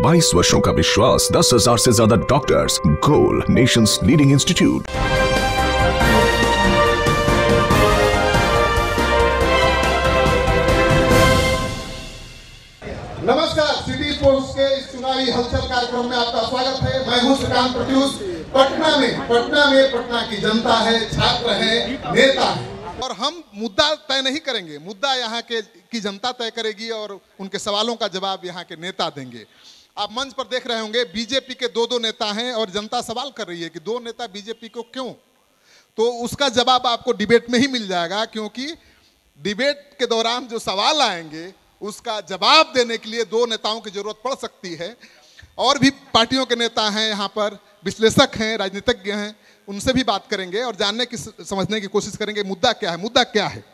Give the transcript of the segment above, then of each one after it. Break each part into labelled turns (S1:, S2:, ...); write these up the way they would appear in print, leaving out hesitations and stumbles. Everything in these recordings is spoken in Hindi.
S1: 22 वर्षों का विश्वास, 10,000 से ज्यादा डॉक्टर्स। गोल, नेशंस लीडिंग इंस्टीट्यूट।
S2: नमस्कार, सिटी स्पोर्ट्स के इस चुनावी हलचल कार्यक्रम में आपका स्वागत है। मैं हूं श्रीकांत प्रत्यूष। पटना में पटना की जनता है, छात्र है, नेता है, और हम मुद्दा तय नहीं करेंगे, मुद्दा यहाँ के की जनता तय करेगी और उनके सवालों का जवाब यहाँ के नेता देंगे। आप मंच पर देख रहे होंगे बीजेपी के दो नेता हैं और जनता सवाल कर रही है कि दो नेता बीजेपी को क्यों, तो उसका जवाब आपको डिबेट में ही मिल जाएगा, क्योंकि डिबेट के दौरान जो सवाल आएंगे उसका जवाब देने के लिए दो नेताओं की जरूरत पड़ सकती है। और भी पार्टियों के नेता हैं यहाँ पर, विश्लेषक हैं, राजनीतिज्ञ हैं, उनसे भी बात करेंगे और जानने की समझने की कोशिश करेंगे मुद्दा क्या है। मुद्दा क्या है?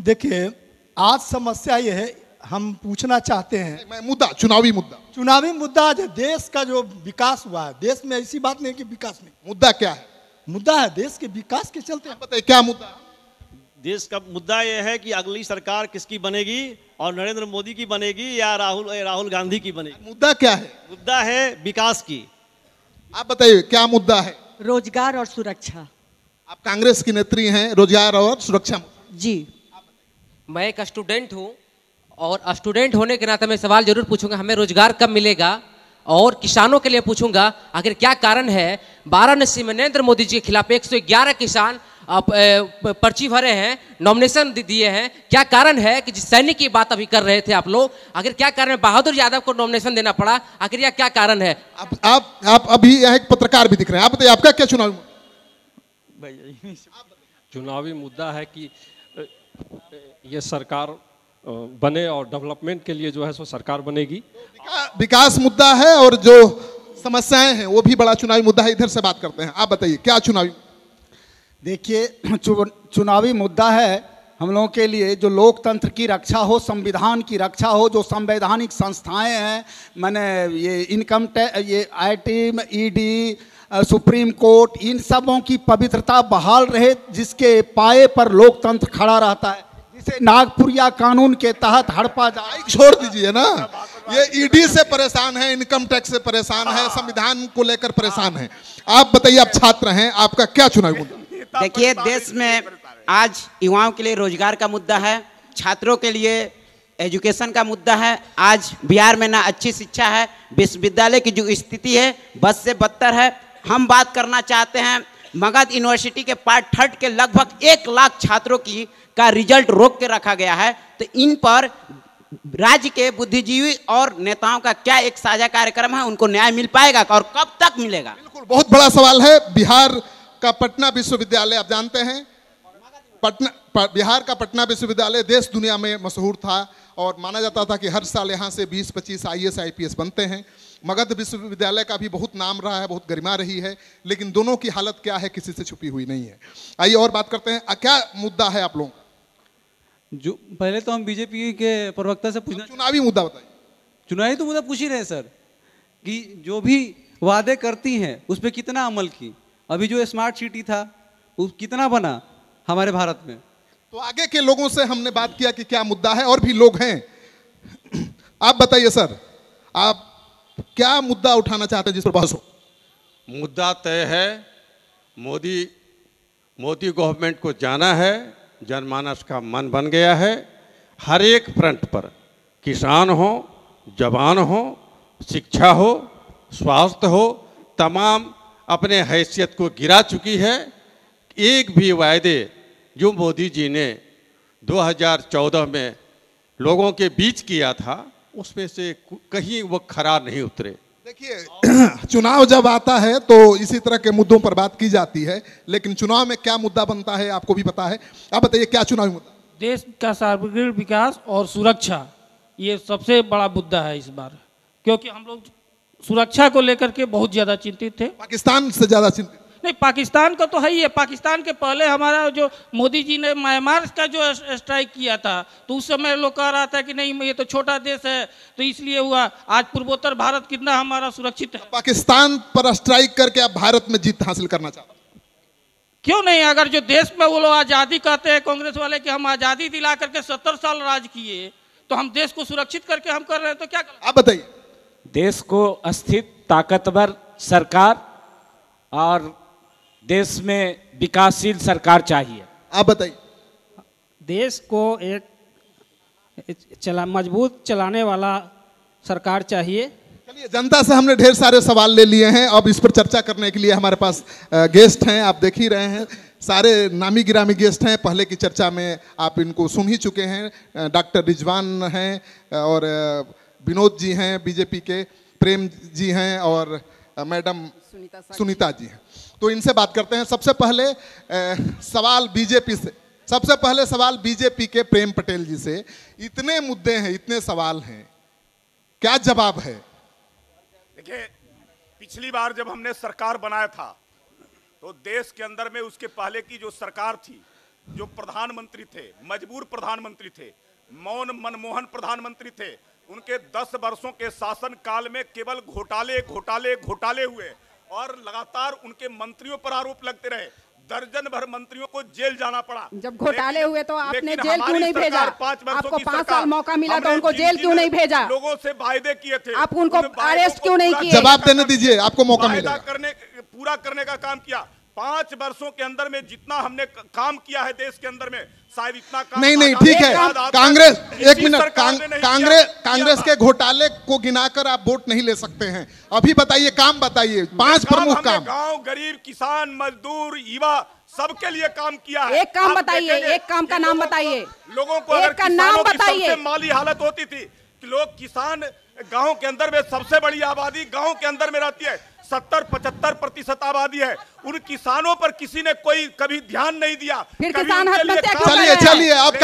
S3: देखिए, आज समस्या ये है, हम पूछना चाहते हैं,
S2: मैं मुद्दा चुनावी मुद्दा
S3: देश का जो विकास हुआ है, देश में ऐसी बात नहीं कि विकास नहीं,
S2: मुद्दा क्या है?
S3: मुद्दा है देश के विकास के चलते।
S2: बताइए क्या मुद्दा?
S4: देश का मुद्दा यह है कि अगली सरकार किसकी बनेगी और नरेंद्र मोदी की बनेगी या राहुल गांधी की बनेगी।
S2: मुद्दा क्या है?
S4: मुद्दा है विकास की।
S2: आप बताइए क्या मुद्दा है?
S5: रोजगार और सुरक्षा।
S2: आप कांग्रेस की नेत्री हैं, रोजगार और सुरक्षा।
S5: जी,
S6: मैं एक स्टूडेंट हूं और स्टूडेंट होने के नाते मैं सवाल जरूर पूछूंगा, हमें रोजगार कब मिलेगा, और किसानों के लिए पूछूंगा आखिर क्या कारण है वाराणसी में नरेंद्र मोदी जी के खिलाफ 111 किसान पर्ची भरे हैं, नॉमिनेशन दिए हैं। क्या कारण है कि जिस सैनिक की बात अभी कर रहे थे आप लोग, आखिर क्या कारण है बहादुर यादव को नॉमिनेशन देना पड़ा, आखिर यह क्या कारण है?
S2: आप अभी यहाँ एक पत्रकार भी दिख रहे हैं, आप बताइए आपका क्या
S7: चुनावी मुद्दा है कि ये सरकार बने और डेवलपमेंट के लिए जो है सो सरकार बनेगी।
S2: विकास मुद्दा है और जो समस्याएं हैं वो भी बड़ा चुनावी मुद्दा है। इधर से बात करते हैं, आप बताइए क्या चुनावी?
S8: देखिए, चुनावी मुद्दा है हम लोगों के लिए जो लोकतंत्र की रक्षा हो, संविधान की रक्षा हो, जो संवैधानिक संस्थाएं हैं, मैंने ये इनकम टैक्स, ये IT, ED, सुप्रीम कोर्ट, इन सबों की पवित्रता बहाल रहे, जिसके पाए पर लोकतंत्र खड़ा रहता है, जिसे नागपुरिया कानून के तहत हड़पा जाए।
S2: छोड़ दीजिए ना, ये ED से परेशान है, इनकम टैक्स से परेशान है, संविधान को लेकर परेशान है। आप बताइए, आप छात्र हैं, आपका क्या चुनावी मुद्दा?
S9: देखिए, देश में आज युवाओं के लिए रोजगार का मुद्दा है, छात्रों के लिए एजुकेशन का मुद्दा है। आज बिहार में ना अच्छी शिक्षा है, विश्वविद्यालय की जो स्थिति है बस से बदतर है। हम बात करना चाहते हैं, मगध यूनिवर्सिटी के पार्ट 3 के लगभग 1 लाख छात्रों का रिजल्ट रोक के रखा गया है। तो इन पर राज्य के बुद्धिजीवी और नेताओं का क्या एक साझा कार्यक्रम है, उनको न्याय मिल पाएगा और कब तक मिलेगा?
S2: बिल्कुल, बहुत बड़ा सवाल है। बिहार का पटना विश्वविद्यालय, आप जानते हैं, बिहार का पटना विश्वविद्यालय देश दुनिया में मशहूर था और माना जाता था कि हर साल यहाँ से 20-25 IAS IPS बनते हैं। मगध विश्वविद्यालय का भी बहुत नाम रहा है, बहुत गरिमा रही है, लेकिन दोनों की हालत क्या है किसी से छुपी हुई नहीं है। आइए और बात करते हैं, क्या मुद्दा है आप लोगों का?
S10: जो पहले तो हम बीजेपी के प्रवक्ता से पूछना,
S2: चुनावी मुद्दा बताइए।
S10: चुनावी तो मुद्दा पूछ ही रहे हैं सर, कि जो भी वादे करती हैं उस पर कितना अमल की। अभी जो स्मार्ट सिटी था वो कितना बना हमारे भारत में?
S2: तो आगे के लोगों से हमने बात किया कि क्या मुद्दा है, और भी लोग हैं। आप बताइए सर, आप क्या मुद्दा उठाना चाहते हैं जिस पर बहस हो?
S11: मुद्दा तय है, मोदी गवर्नमेंट को जाना है, जनमानस का मन बन गया है। हर एक फ्रंट पर, किसान हो, जवान हो, शिक्षा हो, स्वास्थ्य हो, तमाम अपने हैसियत को गिरा चुकी है। एक भी वायदे जो मोदी जी ने 2014 में लोगों के बीच किया था, उसमें से कहीं वो खरा नहीं उतरे।
S2: देखिए, चुनाव जब आता है तो इसी तरह के मुद्दों पर बात की जाती है, लेकिन चुनाव में क्या मुद्दा बनता है आपको भी पता है। आप बताइए क्या चुनावी मुद्दा?
S12: देश का सार्वभौमिक विकास और सुरक्षा, ये सबसे बड़ा मुद्दा है इस बार, क्योंकि हम लोग सुरक्षा को लेकर के बहुत ज्यादा चिंतित थे।
S2: पाकिस्तान से ज्यादा चिंतित
S12: नहीं, पाकिस्तान का तो है ही है। पाकिस्तान के पहले हमारा जो मोदी जी ने म्यांमार का जो स्ट्राइक किया था, तो उस समय लोग कह रहा था कि नहीं ये तो छोटा देश है, तो इसलिए हुआ। आज पूर्वोत्तर भारत कितना हमारा सुरक्षित है।
S2: पाकिस्तान पर स्ट्राइक करके आप भारत में जीत हासिल करना चाहते हैं?
S12: क्यों नहीं? अगर जो देश में वो लोग आज़ादी कहते हैं कांग्रेस वाले कि हम आज़ादी दिला करके 70 साल राज किए, तो हम देश को सुरक्षित करके हम कर रहे हैं, तो क्या?
S2: आप बताइए।
S13: देश को अस्थिर ताकतवर सरकार और देश में विकासशील सरकार चाहिए।
S2: आप बताइए।
S12: देश को एक मजबूत चलाने वाला सरकार चाहिए।
S2: चलिए, जनता से हमने ढेर सारे सवाल ले लिए हैं। अब इस पर चर्चा करने के लिए हमारे पास गेस्ट हैं, आप देख ही रहे हैं, सारे नामी गिरामी गेस्ट हैं। पहले की चर्चा में आप इनको सुन ही चुके हैं। डॉक्टर रिजवान हैं और विनोद जी हैं बीजेपी के, प्रेम जी हैं और मैडम सुनीता जी हैं। तो इनसे बात करते हैं। सबसे पहले सवाल बीजेपी से, सबसे पहले सवाल बीजेपी के प्रेम पटेल जी से। इतने मुद्दे हैं, इतने सवाल हैं, क्या जवाब है?
S14: देखिए, पिछली बार जब हमने सरकार बनाया था तो देश के अंदर में उसके पहले की जो सरकार थी, जो प्रधानमंत्री थे, मजबूर प्रधानमंत्री थे, मौन मनमोहन प्रधानमंत्री थे, उनके 10 वर्षों के शासन काल में केवल घोटाले घोटाले घोटाले हुए और लगातार उनके मंत्रियों पर आरोप लगते रहे। दर्जन भर मंत्रियों को जेल जाना पड़ा।
S15: जब घोटाले हुए तो आपने जेल क्यों नहीं भेजा? आपको 5 साल मौका मिला तो उनको जेल क्यों नहीं भेजा?
S14: लोगों से वायदे किए थे,
S15: आप उनको अरेस्ट क्यों नहीं किए?
S2: जवाब देने दीजिए, आपको मौका मिलेगा।
S14: पूरा करने का काम किया। 5 वर्षों के अंदर में जितना हमने काम किया है देश के अंदर में, शायद इतना काम
S2: नहीं, ठीक है। कांग्रेस, एक मिनट, कांग्रेस के घोटाले को गिनाकर आप वोट नहीं ले सकते हैं। अभी बताइए, काम बताइए, 5 प्रमुख काम।
S14: गांव, गरीब, किसान, मजदूर, युवा, सबके लिए काम किया है।
S15: एक काम बताइए, एक काम का नाम बताइए।
S14: लोगों को
S15: एक का नाम बताइए।
S14: माली हालत होती थी कि लोग, किसान गांव के अंदर में सबसे बड़ी आबादी गांव के अंदर में रहती है, 70-75% आबादी है। उन किसानों पर किसी ने कोई कभी ध्यान नहीं दिया।
S15: फिर किसान आत्महत्या क्यों कर रहे हैं?
S2: चलिए, अब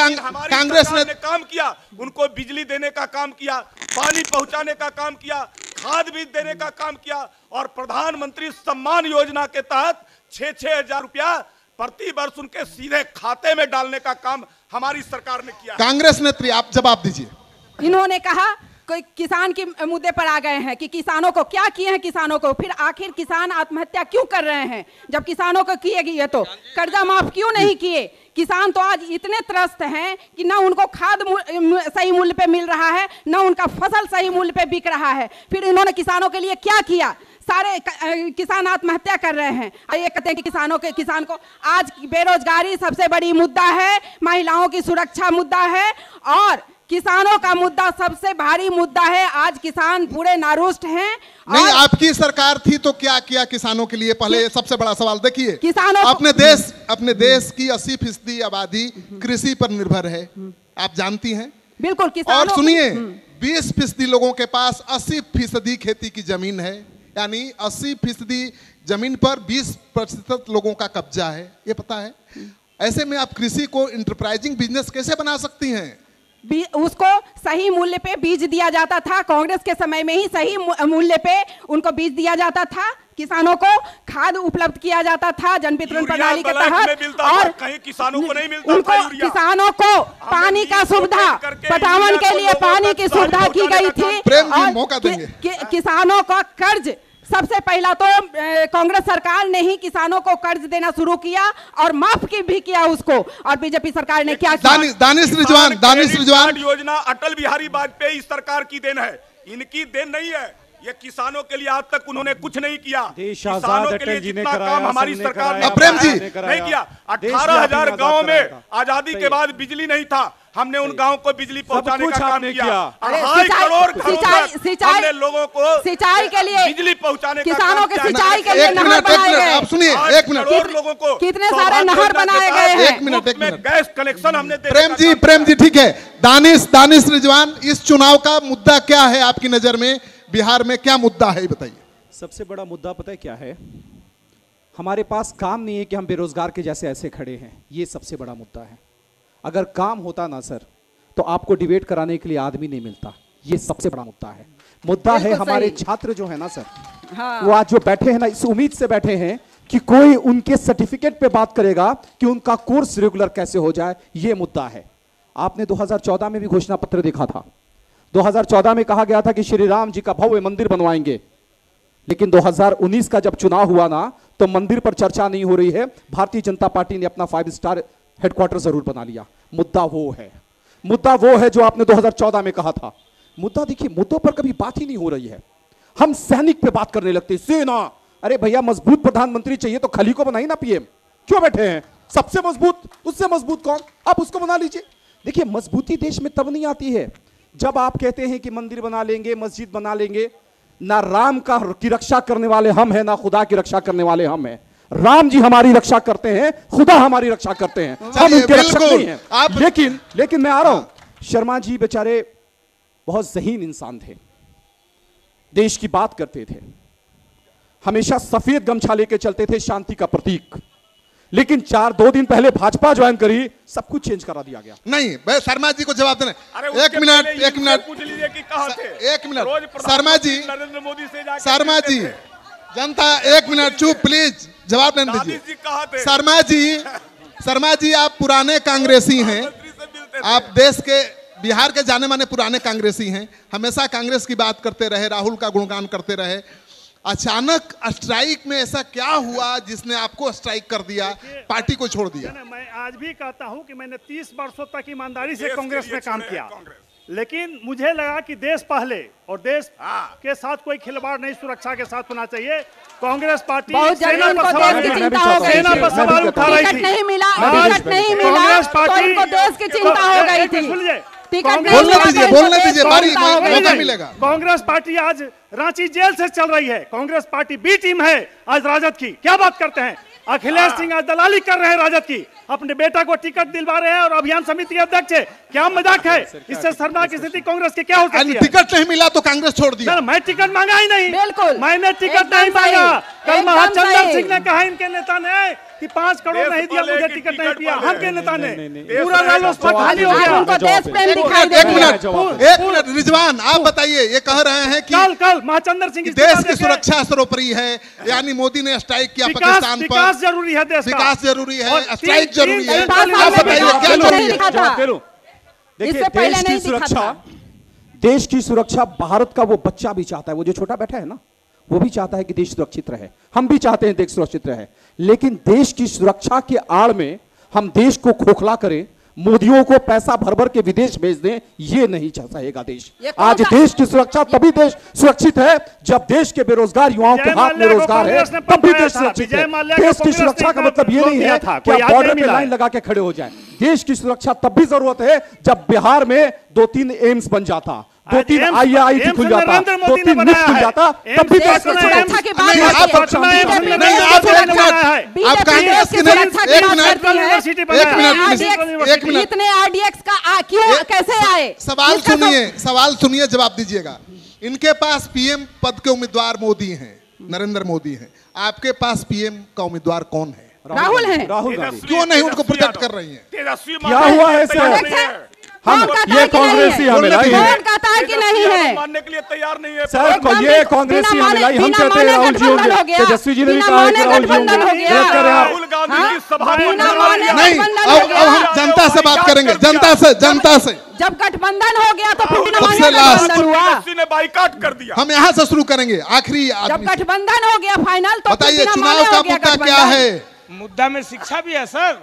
S2: कांग्रेस ने
S14: काम किया, उनको बिजली देने का काम किया, पानी पहुंचाने का काम किया, खाद बीज देने का काम किया और प्रधानमंत्री सम्मान योजना के तहत 6-6 हजार रुपया प्रति वर्ष उनके सीधे खाते में डालने का काम हमारी सरकार ने किया।
S2: कांग्रेस नेत्री, आप जवाब दीजिए।
S15: इन्होंने कहा कोई किसान के मुद्दे पर आ गए हैं कि किसानों को क्या किए हैं, किसानों को फिर आखिर किसान आत्महत्या क्यों कर रहे हैं? जब किसानों को किए गए तो कर्जा माफ क्यों नहीं किए? किसान तो आज इतने त्रस्त हैं कि ना उनको खाद सही मूल्य पे मिल रहा है, ना उनका फसल सही मूल्य पे बिक रहा है। फिर इन्होंने किसानों के लिए क्या किया? सारे किसान आत्महत्या कर रहे हैं। ये कहते हैं कि किसान को आज बेरोजगारी सबसे बड़ी मुद्दा है, महिलाओं की सुरक्षा मुद्दा है और किसानों का मुद्दा सबसे भारी मुद्दा है। आज किसान पूरे नारुष्ट हैं।
S2: नहीं, आपकी सरकार थी तो क्या किया किसानों के लिए? पहले सबसे बड़ा सवाल देखिए,
S15: किसानों
S2: अपने देश की 80% आबादी कृषि पर निर्भर है, आप जानती हैं।
S15: बिल्कुल।
S2: और सुनिए, 20% लोगों के पास 80% खेती की जमीन है, यानी 80% जमीन पर 20% लोगों का कब्जा है, ये पता है। ऐसे में आप कृषि को इंटरप्राइजिंग बिजनेस कैसे बना सकती हैं?
S15: उसको सही मूल्य पे बीज दिया जाता था। कांग्रेस के समय में ही सही मूल्य पे उनको बीज दिया जाता था, किसानों को खाद उपलब्ध किया जाता था जन वितरण प्रणाली के तहत, और
S14: कहीं किसानों को नहीं मिलता
S15: उनको किसानों को पानी का सुविधा, पटावन के लिए पानी की सुविधा की गई थी। किसानों का कर्ज सबसे पहला तो कांग्रेस सरकार ने ही किसानों को कर्ज देना शुरू किया और माफ भी किया उसको। और बीजेपी सरकार ने क्या किया?
S2: दानिश रिजवान
S14: योजना अटल बिहारी वाजपेयी सरकार की देन है, इनकी देन नहीं है। ये किसानों के लिए आज तक उन्होंने कुछ नहीं किया। किसानों के लिए जितना काम हमारी सरकार ने
S2: प्रेम जी
S14: नहीं किया। 18,000 गाँव में आजादी के बाद बिजली नहीं था, हमने उन गाँव को बिजली पहुंचाने का काम किया। 2.5 करोड़ हमने लोगों को
S15: सिंचाई के लिए
S14: बिजली पहुंचाने का
S15: किसानों के सिंचाई के लिए नहर बनाए गए।
S2: आप सुनिए, 1 मिनट,
S14: लोगों को
S15: कितने सारे नहर बनाए गए हैं।
S2: 1 मिनट,
S14: गैस कनेक्शन हमने।
S2: प्रेम जी ठीक है। दानिश रिजवान, इस चुनाव का मुद्दा क्या है आपकी नजर में? बिहार में क्या मुद्दा है, बताइए।
S16: सबसे बड़ा मुद्दा पता है क्या है? हमारे पास काम नहीं है कि हम बेरोजगार के जैसे ऐसे खड़े हैं, ये सबसे बड़ा मुद्दा है। अगर काम होता ना सर तो आपको डिबेट कराने के लिए आदमी नहीं मिलता, ये सबसे बड़ा मुद्दा है। मुद्दा है हमारे छात्र जो है ना सर,
S15: हाँ।
S16: वो आज जो बैठे हैं ना, इस उम्मीद से बैठे हैं कि कोई उनके सर्टिफिकेट पे बात करेगा कि उनका कोर्स रेगुलर कैसे हो जाए, ये मुद्दा है। आपने 2014 में भी घोषणा पत्र देखा था। 2014 में कहा गया था कि श्री राम जी का भव्य मंदिर बनवाएंगे, लेकिन 2019 का जब चुनाव हुआ ना तो मंदिर पर चर्चा नहीं हो रही है। भारतीय जनता पार्टी ने अपना 5 स्टार हेडक्वार्टर जरूर बना लिया। मुद्दा वो है जो आपने 2014 में कहा था। मुद्दा देखिए, मुद्दों पर कभी बात ही नहीं हो रही है। हम सैनिक पे बात करने लगते हैं, सेना। अरे भैया मजबूत प्रधानमंत्री चाहिए तो खली को बनाई ना पीएम, क्यों बैठे हैं? सबसे मजबूत, उससे मजबूत कौन, आप उसको बना लीजिए। देखिए मजबूती देश में तब नहीं आती है जब आप कहते हैं कि मंदिर बना लेंगे, मस्जिद बना लेंगे। ना राम की रक्षा करने वाले हम हैं, ना खुदा की रक्षा करने वाले हम हैं। राम जी हमारी रक्षा करते हैं, खुदा हमारी रक्षा करते हैं, हम उनके रक्षक नहीं हैं। लेकिन मैं आ रहा हूं, शर्मा जी बेचारे बहुत ज़हीन इंसान थे, देश की बात करते थे, हमेशा सफेद गमछा लेके चलते थे, शांति का प्रतीक। लेकिन 2 दिन पहले भाजपा ज्वाइन करी, सब कुछ चेंज करा दिया गया।
S2: नहीं, मैं शर्मा जी को जवाब देना। एक मिनट
S14: पूछ लीजिए कि कहां थे।
S2: एक मिनट शर्मा जी,
S14: नरेंद्र मोदी से
S2: शर्मा जी, जनता एक मिनट चुप प्लीज, जवाब लेने दीजिए। शर्मा जी आप पुराने कांग्रेसी हैं, आप देश के बिहार के जाने माने पुराने कांग्रेसी हैं, हमेशा कांग्रेस की बात करते रहे, राहुल का गुणगान करते रहे। अचानक स्ट्राइक में ऐसा क्या हुआ जिसने आपको स्ट्राइक कर दिया, पार्टी को छोड़ दिया?
S17: मैं आज भी कहता हूं कि मैंने 30 वर्षों तक ईमानदारी से कांग्रेस में काम किया, लेकिन मुझे लगा कि देश पहले और देश के साथ कोई खिलवाड़ नहीं, सुरक्षा के साथ होना चाहिए। कांग्रेस पार्टी सेना पर सवाल उठा रही थी, कांग्रेस पार्टी
S15: देश की चिंता हो गई थी।
S2: बोलने दीजिए, मौका मिलेगा।
S17: कांग्रेस पार्टी आज रांची जेल से चल रही है, कांग्रेस पार्टी बी टीम है आज राजद की। क्या बात करते हैं? अखिलेश सिंह आज दलाली कर रहे हैं राजद की, अपने बेटा को टिकट दिलवा रहे हैं और अभियान समिति के अध्यक्ष है। क्या मजाक है? इससे शर्मनाक स्थिति कांग्रेस की क्या हो सकती है?
S2: टिकट नहीं मिला तो कांग्रेस छोड़ दिया।
S17: मैं टिकट मांगा ही नहीं,
S15: बिल्कुल
S17: मैंने टिकट नहीं मांगा। कल महाचंद्र सिंह ने कहा इनके नेता ने कि 5 करोड़ नहीं दिया, मुझे टिकट नहीं दिया। हम के नेता ने पूरा रालोसपा खाली हो गया।
S2: एक मिनट रिजवान, आप बताइए, ये कह रहे हैं कि
S17: कल महाचंद्र सिंह
S2: देश की सुरक्षा सर्वोपरि है, यानी मोदी ने स्ट्राइक किया पाकिस्तान पर।
S17: विकास जरूरी है, देश का
S2: विकास जरूरी है, स्ट्राइक जरूरी है। आप बताइए क्या जरूरी है?
S16: देखिए देश की सुरक्षा भारत का वो बच्चा भी चाहता है, वो जो छोटा बैठा है ना, वो भी चाहता है कि देश सुरक्षित रहे। हम भी चाहते हैं देश सुरक्षित रहे, लेकिन देश की सुरक्षा के आड़ में हम देश को खोखला करें, मोदियों को पैसा भर भर के विदेश भेज दें, ये नहीं चाह सकेगा देश। आज देश की सुरक्षा तभी देश सुरक्षित है जब देश के बेरोजगार युवाओं के हाथ में रोजगार है, तब भी देश सुरक्षित है। देश की सुरक्षा का मतलब ये नहीं है कि आप बॉर्डर पे लाइन लगा के खड़े हो जाएं। देश की सुरक्षा तब भी जरूरत है जब बिहार में 2-3 एम्स बन जाता, 2-3 IIT खुल जाता, 2-3 निफ्ट खुल जाता, तब भी देश
S15: सुरक्षा की बात इतने RDX का क्यों कैसे आए?
S2: सवाल सुनिए, जवाब दीजिएगा। इनके पास पीएम पद के उम्मीदवार मोदी हैं, नरेंद्र मोदी हैं। आपके पास पीएम का उम्मीदवार कौन है?
S15: राहुल है।
S16: राहुल गांधी।
S2: क्यों नहीं उनको प्रोजेक्ट कर रही है?
S16: क्या हुआ है सर? हम ये कांग्रेसी हमें लाई है,
S15: कौन कहता है कि नहीं है?
S14: मानने के लिए तैयार नहीं है
S16: सर। ये कांग्रेसी हमें लाई, हम कहते हैं राहुल जी होंगे, तेजस्वी जी ने भी कहा है कि राहुल जी होंगे।
S14: राहुल गांधी की सभा
S2: नहीं, अब हम जनता से बात करेंगे, जनता से।
S15: जब गठबंधन हो गया तो फिर
S14: ने बाइकाट कर दिया।
S2: हम यहाँ से शुरू करेंगे, आखिरी
S15: जब गठबंधन हो गया फाइनल तो
S2: बताइए चुनाव का मुद्दा क्या है?
S18: मुद्दा में शिक्षा भी है सर।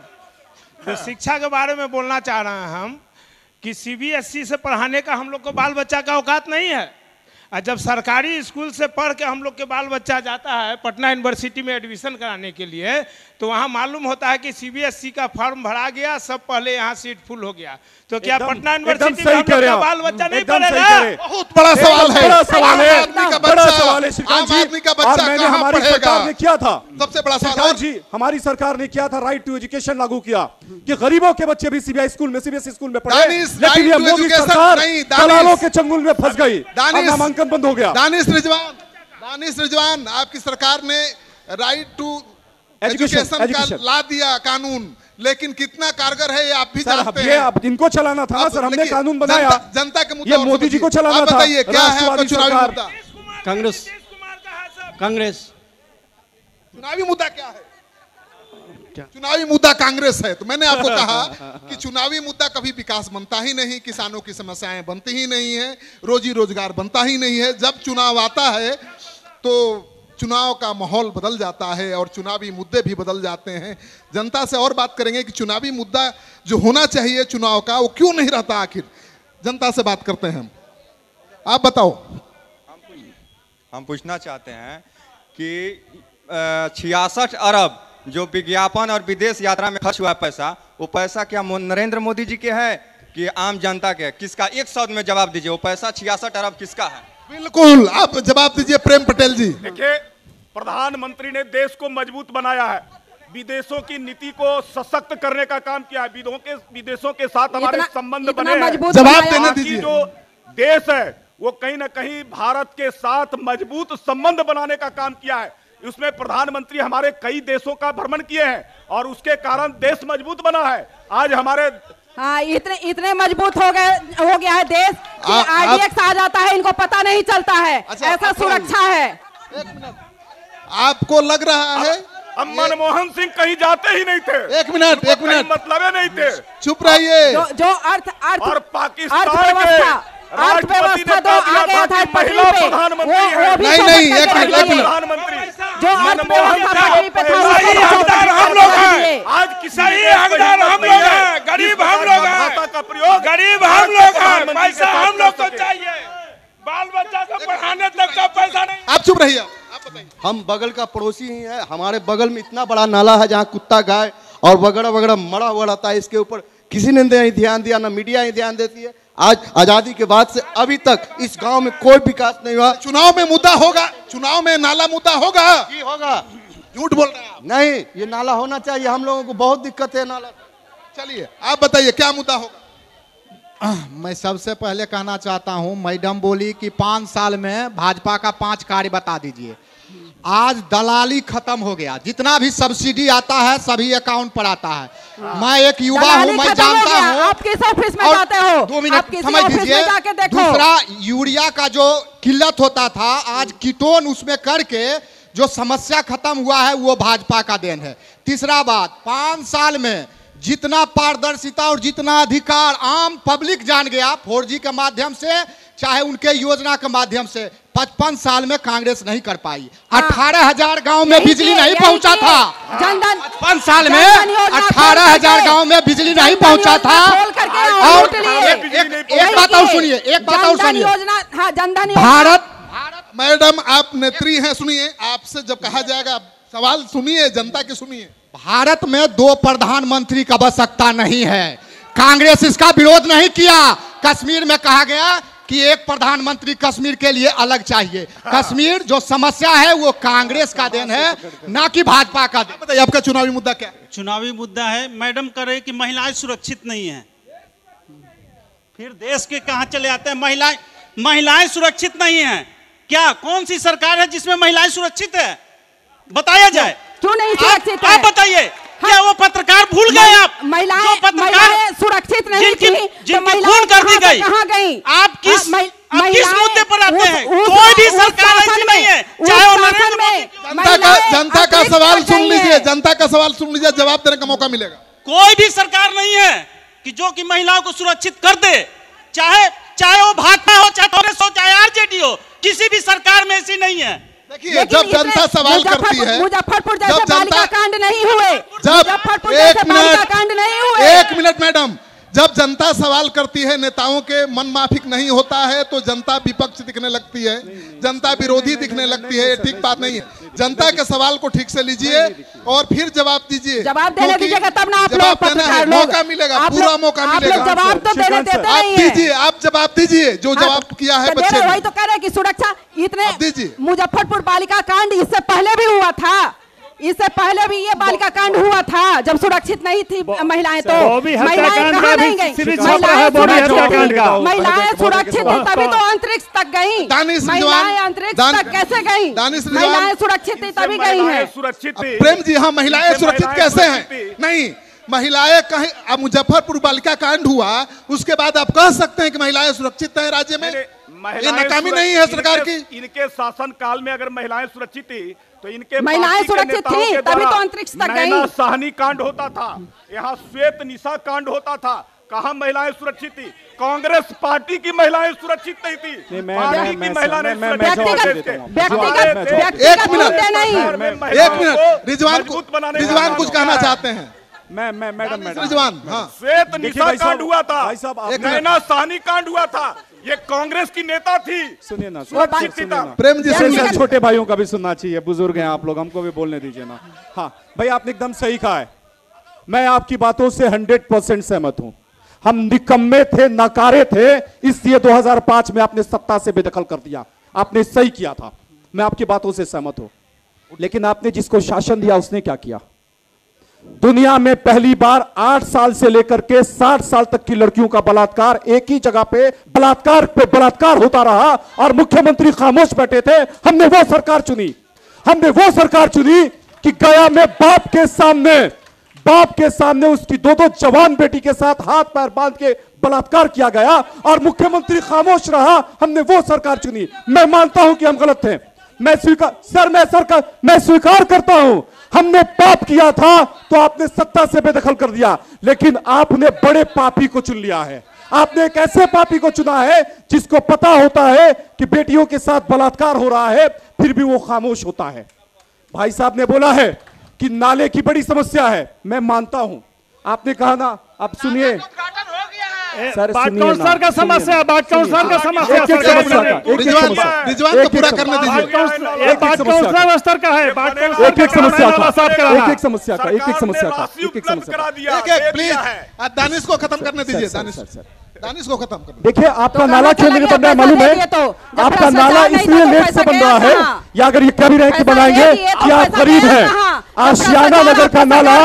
S18: तो शिक्षा के बारे में बोलना चाह रहे हैं हम कि CBSE से पढ़ाने का हम लोग को बाल बच्चा का औकात नहीं है। और जब सरकारी स्कूल से पढ़ के हम लोग के बाल बच्चा जाता है पटना यूनिवर्सिटी में एडमिशन कराने के लिए, तो वहाँ मालूम होता है कि CBSE का फॉर्म भरा गया, सब पहले यहाँ सीट फुल हो गया। तो क्या पटना यूनिवर्सिटी में हम लोग का बाल बच्चा नहीं पढ़ेगा?
S2: बहुत बड़ा सवाल है,
S16: बड़ा सवाल है,
S2: बड़ा सवाल है। आम आदमी का बच्चा
S16: मैंने हमारी सरकार ने किया था,
S2: सबसे बड़ा
S16: सवाल जी, हमारी सरकार ने किया था, राइट टू एजुकेशन लागू किया कि गरीबों के बच्चे भी CBSE स्कूल में पढ़े। लेकिन ये मोदी सरकार दलालों के चंगुल में फंस गई, नामांकन बंद हो गया।
S2: दानिश रिजवान, आपकी सरकार ने राइट टू एजुकेशन का ला दिया कानून, लेकिन कितना कारगर है ये आप भी जानते हैं।
S16: अब इनको चलाना था सर, हमने कानून बनाया,
S2: जनता के मुद्दे,
S16: ये मोदी जी को चलाना था।
S2: बताइए क्या है आपका चुनावी मुद्दा?
S10: कांग्रेस
S2: चुनावी मुद्दा क्या है? चुनावी मुद्दा कांग्रेस है। तो मैंने आपको कहा कि चुनावी मुद्दा कभी विकास बनता ही नहीं, किसानों की समस्याएं बनती ही नहीं है, रोजी रोजगार बनता ही नहीं है। जब चुनाव आता है तो चुनाव का माहौल बदल जाता है और चुनावी मुद्दे भी बदल जाते हैं। जनता से और बात करेंगे कि चुनावी मुद्दा जो होना चाहिए चुनाव का, वो क्यों नहीं रहता आखिर? जनता से बात करते हैं हम। आप बताओ।
S19: हम पूछना चाहते हैं कि 66 अरब जो विज्ञापन और विदेश यात्रा में खर्च हुआ पैसा, वो पैसा क्या नरेंद्र मोदी जी के है कि आम जनता के? किसका? एक शब्द में जवाब दीजिए, वो पैसा 66 अरब किसका है?
S2: बिल्कुल, आप जवाब दीजिए प्रेम पटेल जी।
S14: देखिए, प्रधानमंत्री ने देश को मजबूत बनाया है, विदेशों की नीति को सशक्त करने का काम किया है, विदेशों के साथ हमारे संबंध बने हैं।
S2: जवाब देने दीजिए।
S14: जो देश है वो कहीं ना कहीं भारत के साथ मजबूत संबंध बनाने का काम किया है। उसमें प्रधानमंत्री हमारे कई देशों का भ्रमण किए हैं और उसके कारण देश मजबूत बना है। आज हमारे
S15: इतने मजबूत हो गया है देश कि आरडीएक्स आ जाता है, इनको पता नहीं चलता है। अच्छा, ऐसा सुरक्षा है।
S2: आपको लग रहा है
S14: अब मनमोहन सिंह कहीं जाते ही नहीं थे।
S2: एक मिनट
S14: मतलब नहीं थे।
S2: चुप रहिए।
S15: जो अर्थ
S14: और पाकिस्तान
S15: अर्थव्यवस्था तो आ गया था पटरी पे, वो भी
S2: नहीं एक मिनट
S15: जो अर्थव्यवस्था पटरी पे था
S18: हम लोग हैं। आज सही हकदार हम लोग हैं, गरीब हम लोग हैं, गरीब हम लोग हैं, पैसा हम लोग को चाहिए, बाल बच्चा को पढ़ाने तक का पैसा नहीं।
S2: आप चुप रहिए।
S20: हम बगल का पड़ोसी ही है, हमारे बगल में इतना बड़ा नाला है जहाँ कुत्ता गाय और वगैरह वगैरह मरा हुआ रहता है। इसके ऊपर किसी ने नहीं ध्यान दिया, ना मीडिया ही ध्यान देती है। आज आजादी के बाद से अभी तक इस गांव में कोई विकास नहीं हुआ।
S2: चुनाव में मुद्दा होगा, चुनाव में नाला मुद्दा होगा।
S20: होगा,
S2: झूठ बोल रहे हैं आप।
S20: नहीं, ये नाला होना चाहिए, हम लोगों को बहुत दिक्कत है नाला।
S2: चलिए आप बताइए क्या मुद्दा होगा।
S8: मैं सबसे पहले कहना चाहता हूं, मैडम बोली कि 5 साल में भाजपा का 5 कार्य बता दीजिए। आज दलाली खत्म हो गया, जितना भी सब्सिडी आता है सभी अकाउंट पर आता है। मैं एक युवा हूं, मैं जानता हूं।
S15: आप किस ऑफिस में जाते हो?
S8: 2 मिनट समझ लीजिए। दूसरा, यूरिया का जो किल्लत होता था, आज कीटोन उसमें करके जो समस्या खत्म हुआ है वो भाजपा का देन है। तीसरा बात, 5 साल में जितना पारदर्शिता और जितना अधिकार आम पब्लिक जान गया 4G के माध्यम से, चाहे उनके योजना के माध्यम से, 55 साल में कांग्रेस नहीं कर पाई। 18,000 गांव में बिजली नहीं पहुंचा था। 55 साल में 18,000 गांव में बिजली नहीं पहुंचा था। और एक बात और सुनिए, भारत,
S2: मैडम आप नेत्री हैं, सुनिए, आपसे जब कहा जाएगा सवाल सुनिए, जनता के सुनिए।
S8: भारत में 2 प्रधानमंत्री की आवश्यकता नहीं है। कांग्रेस इसका विरोध नहीं किया। कश्मीर में कहा गया कि एक प्रधानमंत्री कश्मीर के लिए अलग चाहिए। कश्मीर जो समस्या है वो कांग्रेस का देन है, ना कि भाजपा का देन।
S2: बताइए आपका चुनावी मुद्दा क्या है?
S21: चुनावी मुद्दा है, मैडम कह रहे कि महिलाएं सुरक्षित नहीं हैं, फिर देश के कहां चले आते हैं? महिलाएं सुरक्षित नहीं हैं। क्या कौन सी सरकार है जिसमें महिलाएं सुरक्षित है? बताया जाए।
S15: क्यों नहीं सुरक्षित है?
S21: आप बताइए। क्या वो पत्रकार भूल गए आप?
S15: महिलाएं सुरक्षित नहीं थी,
S21: तो महिलाएं कर दी गई।
S15: कहाँ गई?
S21: आप किस मुद्दे पर आते हैं? कोई भी सरकार ऐसी नहीं है, चाहे वो नरेंद्र मोदी।
S2: जनता का सवाल सुन लीजिए, जनता का सवाल सुन लीजिए, जवाब देने का मौका मिलेगा।
S21: कोई भी सरकार नहीं है कि जो कि महिलाओं को सुरक्षित कर दे, चाहे वो भाजपा हो, चाहे कांग्रेस हो, चाहे आरजेडी हो, किसी भी सरकार में ऐसी नहीं है।
S2: देखिए, जब जनता सवाल करती है,
S15: मुजफ्फरपुर जैसे बालिका कांड नहीं हुए,
S2: जब एक मिनट मैडम, जब जनता सवाल करती है, नेताओं के मन माफिक नहीं होता है तो जनता विपक्ष दिखने लगती है, जनता विरोधी दिखने लगती है। ये ठीक बात नहीं है। जनता के सवाल को ठीक से लीजिए और फिर जवाब दीजिए।
S15: जवाब देने दीजिएगा तब ना आप लोग पत्रकार लोग।
S2: मौका मिलेगा, पूरा मौका मिलेगा।
S15: जवाब तो देने देते नहीं
S2: है। आप जवाब दीजिए जो जवाब किया है बच्चे ने।
S15: वही तो कह रहे हैं कि सुरक्षा इतने। मुजफ्फरपुर बालिका कांड इससे पहले भी हुआ था, इससे पहले भी ये बालिका कांड हुआ था जब सुरक्षित नहीं थी महिलाएं। तो महिलाएं कहाँ नहीं गई? महिलाएं सुरक्षित थी तभी तो अंतरिक्ष तक गई। महिलाएं अंतरिक्ष तक कैसे गई? महिलाएं सुरक्षित थी तभी गई हैं।
S2: प्रेम जी, हाँ, महिलाएं सुरक्षित कैसे हैं? नहीं, महिलाएं कहीं, अब मुजफ्फरपुर बालिका कांड हुआ उसके बाद आप कह सकते हैं कि महिलाएं सुरक्षित हैं राज्य में? ये नाकामी नहीं है सरकार की।
S14: इनके शासन काल में अगर महिलाएं सुरक्षित थी तो इनके
S15: महिलाएं सुरक्षित थी तभी तो अंतरिक्ष तक गई।
S14: साहनी कांड होता था, यहाँ श्वेत निशा कांड होता था, कहाँ महिलाएं सुरक्षित थी? कांग्रेस पार्टी की महिलाएं सुरक्षित नहीं थी, पार्टी की महिलाएं
S2: एक मिनट रिजवान कुछ कहना चाहते हैं।
S14: मैडम रिजवान, हाँ, श्वेत निशा कांड हुआ था, नैना साहनी कांड हुआ था, ये कांग्रेस की नेता थी।
S16: सुनिए ना,
S14: सुनिए ना।
S2: प्रेम जी
S16: सुनिए, छोटे भाइयों का भी सुनना चाहिए, बुजुर्ग हैं आप लोग, हमको भी बोलने दीजिए ना। हाँ भाई, आपने एकदम सही कहा है, मैं आपकी बातों से 100% सहमत हूं। हम निकम्मे थे, नकारे थे, इसलिए 2005 में आपने सत्ता से बेदखल कर दिया, आपने सही किया था, मैं आपकी बातों से सहमत हूं। लेकिन आपने जिसको शासन दिया उसने क्या किया? दुनिया में पहली बार 8 साल से लेकर के 60 साल तक की लड़कियों का बलात्कार, एक ही जगह पे बलात्कार होता रहा और मुख्यमंत्री खामोश बैठे थे। हमने वो सरकार चुनी कि गया में बाप के सामने उसकी 2-2 जवान बेटी के साथ हाथ पैर बांध के बलात्कार किया गया और मुख्यमंत्री खामोश रहा। हमने वो सरकार चुनी। मैं मानता हूं कि हम गलत थे, मैं स्वीकार करता हूं, हमने पाप किया था तो आपने सत्ता से बेदखल कर दिया, लेकिन आपने बड़े पापी को चुन लिया है। आपने एक ऐसे पापी को चुना है जिसको पता होता है कि बेटियों के साथ बलात्कार हो रहा है, फिर भी वो खामोश होता है। भाई साहब ने बोला है कि नाले की बड़ी समस्या है, मैं मानता हूं, आपने कहा ना, अब सुनिए सर,
S17: सर का समस्या, काउंसलर का समस्या,
S2: रिजवान को पूरा करने दीजिए।
S17: काउंसलर स्तर का है,
S16: एक समस्या का
S2: प्लीज दानिश को खत्म करने दीजिए। दानिश को खत्म करने।
S16: देखिए, आपका नाला क्यों नहीं बन रहा है मालूम है? आपका नाला इसलिए लेट से बन रहा है, या अगर ये कह भी रहे कि बनाएंगे कि आप गरीब हैं। आशियाना नगर का नाला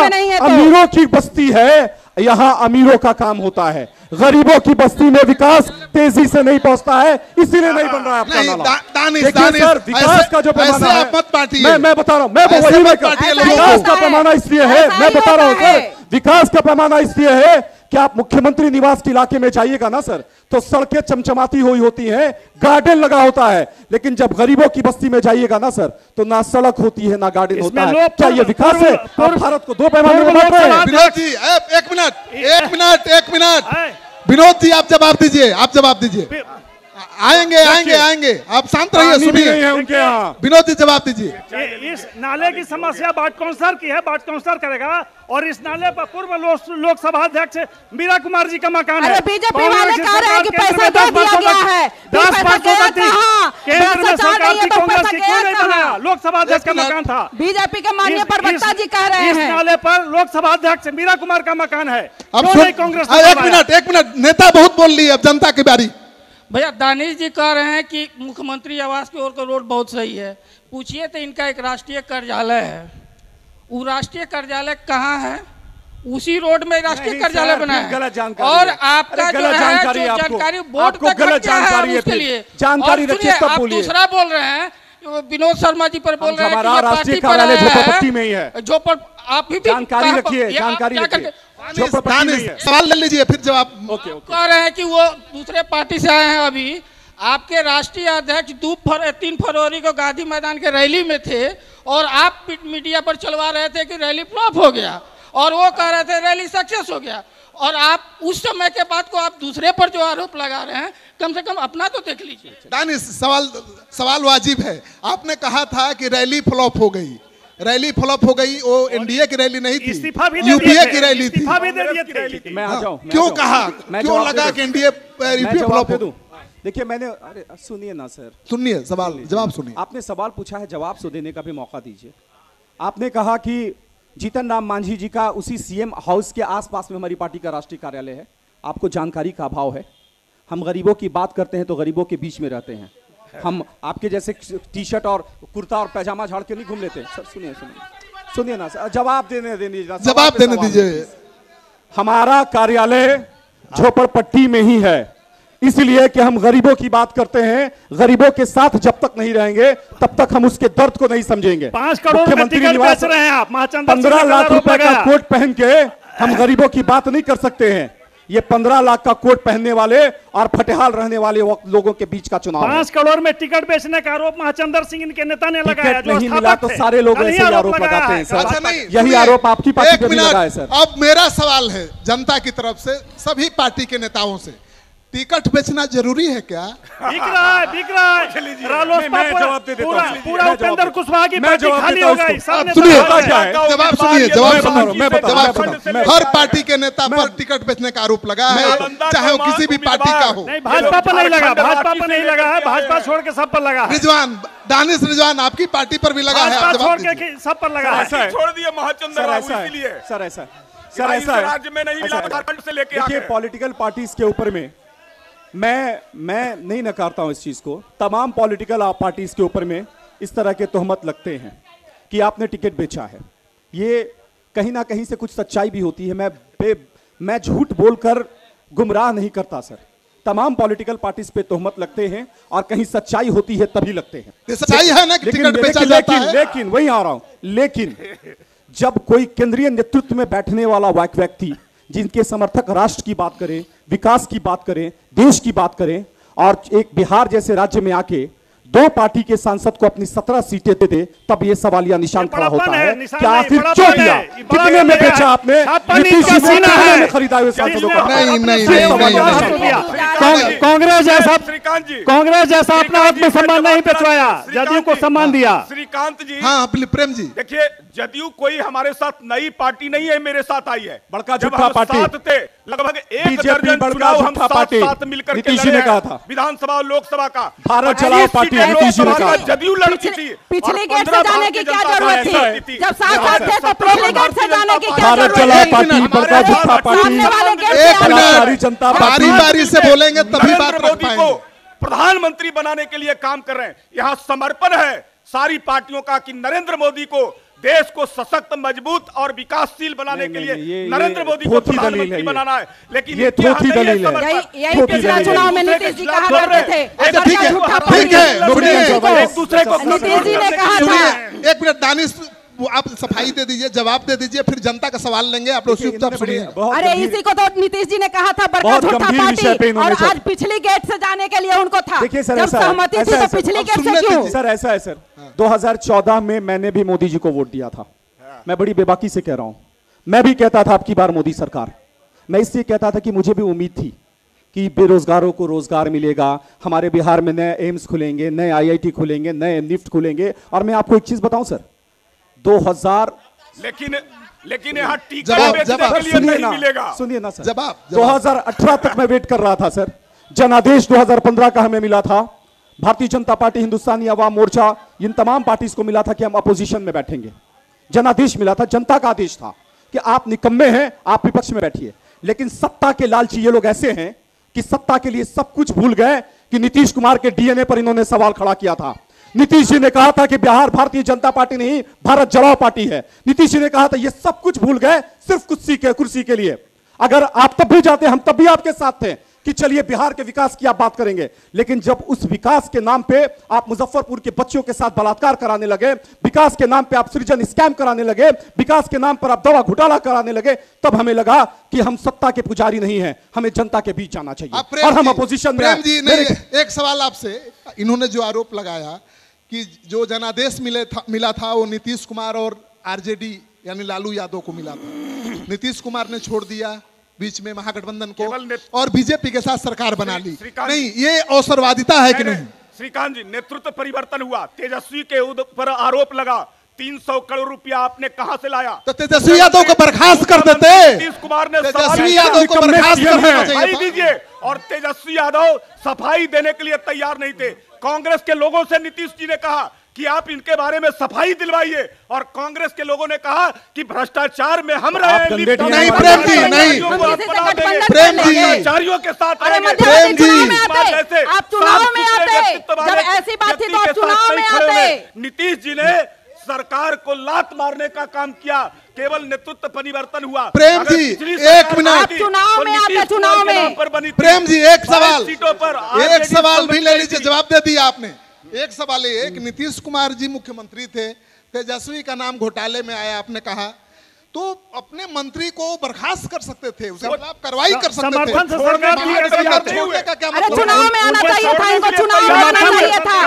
S16: अमीरों की बस्ती है, यहाँ अमीरों का काम होता है, गरीबों की बस्ती में विकास तेजी से नहीं पहुंचता है, इसीलिए नहीं बन रहा है आपका नाला। देखिए सर, विकास का जो पैमाना है, मैं बता रहा हूं, विकास का पैमाना इसलिए है, मैं बता रहा हूं सर, विकास का पैमाना इसलिए है कि आप मुख्यमंत्री निवास के इलाके में जाइएगा ना सर, तो सड़कें चमचमाती हुई होती हैं, गार्डन लगा होता है, लेकिन जब गरीबों की बस्ती में जाइएगा ना सर, तो ना सड़क होती है ना गार्डन होता है। क्या ये विकास है? आप भारत को 2 पैमाने में बांट रहे हैं।
S2: विनोद जी, एक मिनट, विनोद जी आप जवाब दीजिए। आएंगे, आप शांत रहिए, सुनिए
S16: उनके यहाँ।
S2: विनोद जी जवाब दीजिए।
S17: इस नाले की समस्या बाट काउंसलर की है, बाट काउंसलर करेगा। और इस नाले पर पूर्व लोकसभा अध्यक्ष मीरा कुमार जी का मकान है।
S15: बीजेपी वाले कह रहे हैं कि पैसा दे दिया गया है,
S17: 10-5 केंद्र में सरकार थी, कांग्रेस की क्यों नहीं बनाया? लोकसभा अध्यक्ष का मकान था।
S15: बीजेपी के माननीय प्रवक्ता जी कह रहे हैं
S17: इस नाले पर लोकसभा अध्यक्ष मीरा कुमार का मकान है।
S2: कांग्रेस, एक मिनट, नेता बहुत बोल ली, अब जनता की बारी।
S12: भैया, दानिश जी कह रहे हैं कि मुख्यमंत्री आवास की ओर का रोड बहुत सही है। पूछिए तो इनका एक राष्ट्रीय कार्यालय है, वो राष्ट्रीय कार्यालय कहाँ है? उसी रोड में राष्ट्रीय कार्यालय बना है। और आपका जो है जानकारी बोर्ड तक गलत जानकारी है, उसके लिए जानकारी रखिए तब बोलिए। आप दूसरा बोल रहे हैं, विनोद शर्मा जी पर बोल रहे हैं कि राष्ट्रीय कार्यालय झोपड़पट्टी में ही है, जो पर आप भी जानकारी रखिए, जानकारी रखिए।
S2: सवाल ले लीजिए, फिर जवाब।
S12: कह रहे हैं कि वो दूसरे पार्टी से आए हैं। अभी आपके राष्ट्रीय अध्यक्ष 3 फरवरी को गांधी मैदान के रैली में थे और आप मीडिया पर चलवा रहे थे कि रैली फ्लॉप हो गया, और वो कह रहे थे रैली सक्सेस हो गया। और आप उस समय के बाद को आप दूसरे पर जो आरोप लगा रहे हैं, कम से कम अपना तो देख लीजिए।
S2: दानिश, सवाल वाजिब है। आपने कहा था कि रैली फ्लॉप हो गई, वो एनडीए की रैली नहीं थी, यूपीए की रैली थी।
S16: मैं आ जाऊं,
S2: क्यों कहा, क्यों लगा कि एनडीए यूपीए फ्लॉप हो?
S16: देखिए, मैंने, अरे सुनिए ना सर,
S2: सुनिए जवाब सुनिए।
S16: आपने सवाल पूछा है, जवाब सो देने का भी मौका दीजिए। आपने कहा कि जीतन राम मांझी जी का उसी सीएम हाउस के आसपास में हमारी पार्टी का राष्ट्रीय कार्यालय है। आपको जानकारी का अभाव है। हम गरीबों की बात करते हैं तो गरीबों के बीच में रहते हैं। हम आपके जैसे टी शर्ट और कुर्ता और पैजामा झाड़ के नहीं घूम लेते। सर सुनिए ना सर, जवाब देने दीजिए। हमारा कार्यालय झोपड़पट्टी में ही है, इसलिए कि हम गरीबों की बात करते हैं। गरीबों के साथ जब तक नहीं रहेंगे तब तक हम उसके दर्द को नहीं समझेंगे।
S17: 5 करोड़ मुख्यमंत्री निवास रहे हैं आप,
S16: 15 लाख रुपए का कोट पहन के हम गरीबों की बात नहीं कर सकते हैं। ये 15 लाख का कोट पहनने वाले और फटेहाल रहने वाले लोगों के बीच का चुनाव।
S17: 5 करोड़ में टिकट बेचने का आरोप महाचंद्र सिंह इनके नेता ने लगाया।
S16: टिकट नहीं मिला तो सारे लोग ऐसे आरोप लगाते हैं सर। यही आरोप आपकी पार्टी पे भी लगा है सर।
S2: अब मेरा सवाल है जनता की तरफ से, सभी पार्टी के नेताओं से, टिकट बेचना जरूरी है क्या?
S17: बिक रहा है रालोसपा पूरा उपेंद्र कुशवाहा की पार्टी खाली हो गई।
S2: जवाब सुनिए। हर पार्टी के नेता पर टिकट बेचने का आरोप लगा है, चाहे वो किसी भी पार्टी का हो।
S17: नहीं, भाजपा पर नहीं लगा, भाजपा पर नहीं लगा है, भाजपा छोड़ के सब पर लगा है।
S2: रिजवान, दानिश रिजवान, आपकी पार्टी पर भी लगा है,
S17: छोड़ के सब पर लगा है।
S14: छोड़ दिए महाचंद्र बाबू इसलिए।
S16: सर ऐसा है,
S14: राज्य में नहीं मिला, झारखंड से लेके
S16: देखिए पॉलिटिकल पार्टीज के ऊपर में मैं नहीं नकारता हूं इस चीज को। तमाम पॉलिटिकल पार्टीज के ऊपर में इस तरह के तोहमत लगते हैं कि आपने टिकट बेचा है। ये कहीं ना कहीं से कुछ सच्चाई भी होती है। मैं झूठ बोलकर गुमराह नहीं करता सर। तमाम पॉलिटिकल पार्टीज पे तोहमत लगते हैं और कहीं सच्चाई होती है तभी लगते हैं।
S2: सच्चाई है ना कि टिकट बेचा जाता है।
S16: लेकिन वही आ रहा हूं, लेकिन जब कोई केंद्रीय नेतृत्व में बैठने वाला व्यक्ति जिनके समर्थक राष्ट्र की बात करें, विकास की बात करें, देश की बात करें, और एक बिहार जैसे राज्य में आके दो पार्टी के सांसद को अपनी 17 सीटें दे दे, तब ये सवालिया निशान खड़ा होता है कि आखिर क्यों दिया, कितने में बेचा आपने, नीतीश जी कितने में खरीदा हुए सांसदों को?
S17: कांग्रेस जैसा अपना आत्मसम्मान नहीं बेचवाया, जदयू को सम्मान दिया।
S14: श्रीकांत जी,
S2: हाँ प्रेम जी,
S14: देखिए जदयू कोई हमारे साथ नई पार्टी नहीं है, मेरे साथ आई है।
S16: बड़का झूठा पार्टी
S14: साथ थे, लगभग एक दर्जन चुनाव हम साथ मिलकर
S16: नीतीश जी ने कहा था,
S14: विधानसभा और लोकसभा का।
S16: भारत चलाओ पार्टी नीतीश जी ने कहा,
S14: जदयू लड़ती थी।
S15: पिछले गेट से जाने की क्या जरूरत थी? जब साथ थे तो पिछले गेट से जाने की क्या
S16: भारत चलाओ पार्टी, बड़का झूठा पार्टी।
S2: एक मिनट, बारी से बोलेंगे तभी बात रख पाएंगे।
S14: प्रधानमंत्री बनाने के लिए काम कर रहे हैं। यहाँ समर्पण है सारी पार्टियों का कि नरेंद्र मोदी को, देश को सशक्त, मजबूत और विकासशील बनाने के लिए नरेंद्र मोदी को प्रधानमंत्री बनाना है। लेकिन
S16: ये थोथी दलील है।
S15: यही पिछला चुनाव में नीतीश जी कहा करते थे।
S2: ठीक है,
S14: एक दूसरे को
S15: नीतीश जी ने कहा था।
S2: एक मिनट दानिश, आप सफाई दे दीजिए, जवाब दे दीजिए, फिर जनता का सवाल लेंगे। आप लोग चुपचाप सुनिए।
S15: अरे इसी को तो नीतीश जी ने कहा था, बड़का झूठा पार्टी, और आज पिछली गेट से जाने के लिए उनको था।
S16: देखिए सर,
S15: जब सहमति थी तो पिछली गेट से क्यों?
S16: सर ऐसा है सर, 2014 में मैंने भी मोदी जी को वोट दिया था। मैं बड़ी बेबाकी से कह रहा हूं, मैं भी कहता था अब की बार मोदी सरकार। मैं इसलिए कहता था कि मुझे भी उम्मीद थी कि बेरोजगारों को रोजगार मिलेगा, हमारे बिहार में नए एम्स खुलेंगे, नए IIT खुलेंगे, नए निफ्ट खुलेंगे। और मैं आपको एक चीज बताऊं सर, 2000
S14: लेकिन यहाँ टीका बेचने के लिए नहीं मिलेगा।
S16: सुनिए ना सर, 2018 तक मैं वेट कर रहा था सर। जनादेश 2015 का हमें मिला था। भारतीय जनता पार्टी, हिंदुस्तानी अवाम मोर्चा, इन तमाम पार्टीज को मिला था कि हम अपोजिशन में बैठेंगे। जनादेश मिला था, जनता का आदेश था कि आप निकम्मे हैं, आप विपक्ष में बैठिए। लेकिन सत्ता के लालची ये लोग ऐसे हैं कि सत्ता के लिए सब कुछ भूल गए कि नीतीश कुमार के DNA पर इन्होंने सवाल खड़ा किया था। नीतीश जी ने कहा था कि बिहार भारतीय जनता पार्टी नहीं, भारत जलाओ पार्टी है। नीतीश जी ने कहा था, ये सब कुछ भूल गए सिर्फ कुर्सी के लिए। अगर आप तब भी जाते, हम तब भी आपके साथ थे कि चलिए बिहार के विकास की आप बात करेंगे। लेकिन जब उस विकास के नाम पे आप मुजफ्फरपुर के बच्चों के साथ बलात्कार कराने लगे, विकास के नाम पे आप सृजन स्कैम कराने लगे, विकास के नाम पर आप दवा घोटाला कराने लगे, तब हमें लगा कि हम सत्ता के पुजारी नहीं हैं, हमें जनता के बीच जाना चाहिए और हम अपोजिशन में।
S2: प्रेम जी, नहीं, एक सवाल आपसे, इन्होंने जो आरोप लगाया कि जो जनादेश मिला था वो नीतीश कुमार और RJD यानी लालू यादव को मिला था। नीतीश कुमार ने छोड़ दिया बीच में महागठबंधन को और बीजेपी के साथ सरकार बना ली। नहीं, ये अवसरवादिता है कि नहीं?
S14: श्रीकांत जी, नेतृत्व परिवर्तन हुआ, तेजस्वी के ऊपर आरोप लगा, 300 करोड़ रुपया आपने कहां से लाया?
S2: तो तेजस्वी यादव को बर्खास्त कर देते।
S14: नीतीश कुमार ने
S2: तेजस्वी यादव को बर्खास्त
S14: सफाई दीजिए, और तेजस्वी यादव सफाई देने के लिए तैयार नहीं थे। कांग्रेस के लोगों से नीतीश जी ने कहा कि आप इनके बारे में सफाई दिलवाइए, और कांग्रेस के लोगों ने कहा कि भ्रष्टाचार में हम रहे हैं।
S2: नहीं प्रेम जी, नहीं प्रेम जी,
S14: भ्रष्टाचारियों के साथ
S2: प्रेम जी,
S15: आप चुनाव में आते, जब ऐसी बात थी तो आप चुनाव में आते।
S14: नीतीश जी ने सरकार को लात मारने का काम किया, केवल नेतृत्व परिवर्तन हुआ।
S2: प्रेम जी, एक मिनट,
S15: चुनाव में आते, चुनाव में।
S2: प्रेम जी, एक सवाल भी ले लीजिए, जवाब दे दिया आपने। एक सवाल है कि नीतीश कुमार जी मुख्यमंत्री थे, तेजस्वी का नाम घोटाले में आया, आपने कहा तो अपने मंत्री को बर्खास्त कर सकते थे, उसे खिलाफ कार्रवाई कर सकते थे।
S15: अरे चुनाव में आना चाहिए था इनको, चुनाव में आना चाहिए था,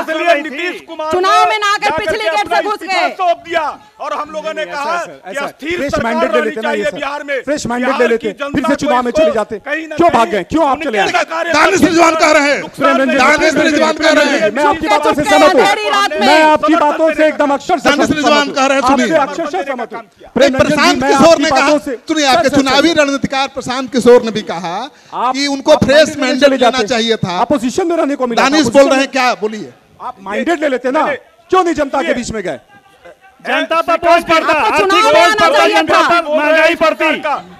S15: चुनाव में ना आकर पिछली गेट से घुस गए।
S14: सौंप दिया और हम लोगों ने कहा कि अस्थिर
S16: फ्रेश
S14: सरकार
S16: माइंडेड ले
S14: होनी
S16: लेते ना ये
S14: चाहिए
S16: सर,
S14: बिहार में।
S16: फ्रेश माइंडेड ले
S14: बिहार
S16: लेते,
S14: की जनता
S16: फिर से
S14: को
S16: चुनाव में
S14: इसको
S16: चले जाते,
S14: कहीं ना
S16: क्यों
S14: कहीं
S16: भाग गए, क्यों आप चले आए?
S2: दानिश रिजवान कह रहे हैं, दानिश रिजवान कह रहे हैं,
S16: मैं आपकी बातों से सहमत हूँ, मैं आपकी बातों से एकदम अक्षर से
S2: दानिश रिजवान कह रहे हैं, सुनिए।
S16: अक्षर से सहमत हूँ।
S2: प्रशांत किशोर ने कहा, सुनिए, आपके चुनावी रणनीतिकार प्रशांत किशोर ने भी कहा कि उनको फ्रेश मैंडेट लेना चाहिए था,
S16: अपोजिशन में रहने को मिला।
S2: दानिश बोल रहे हैं, क्या बोलिए?
S16: आप माइंडेड ले लेते ना, क्यों नहीं जनता के बीच में गए?
S17: जनता पर बोझ पड़ता, आर्थिक बोझ पड़ता, जनता पर महंगाई पड़ती।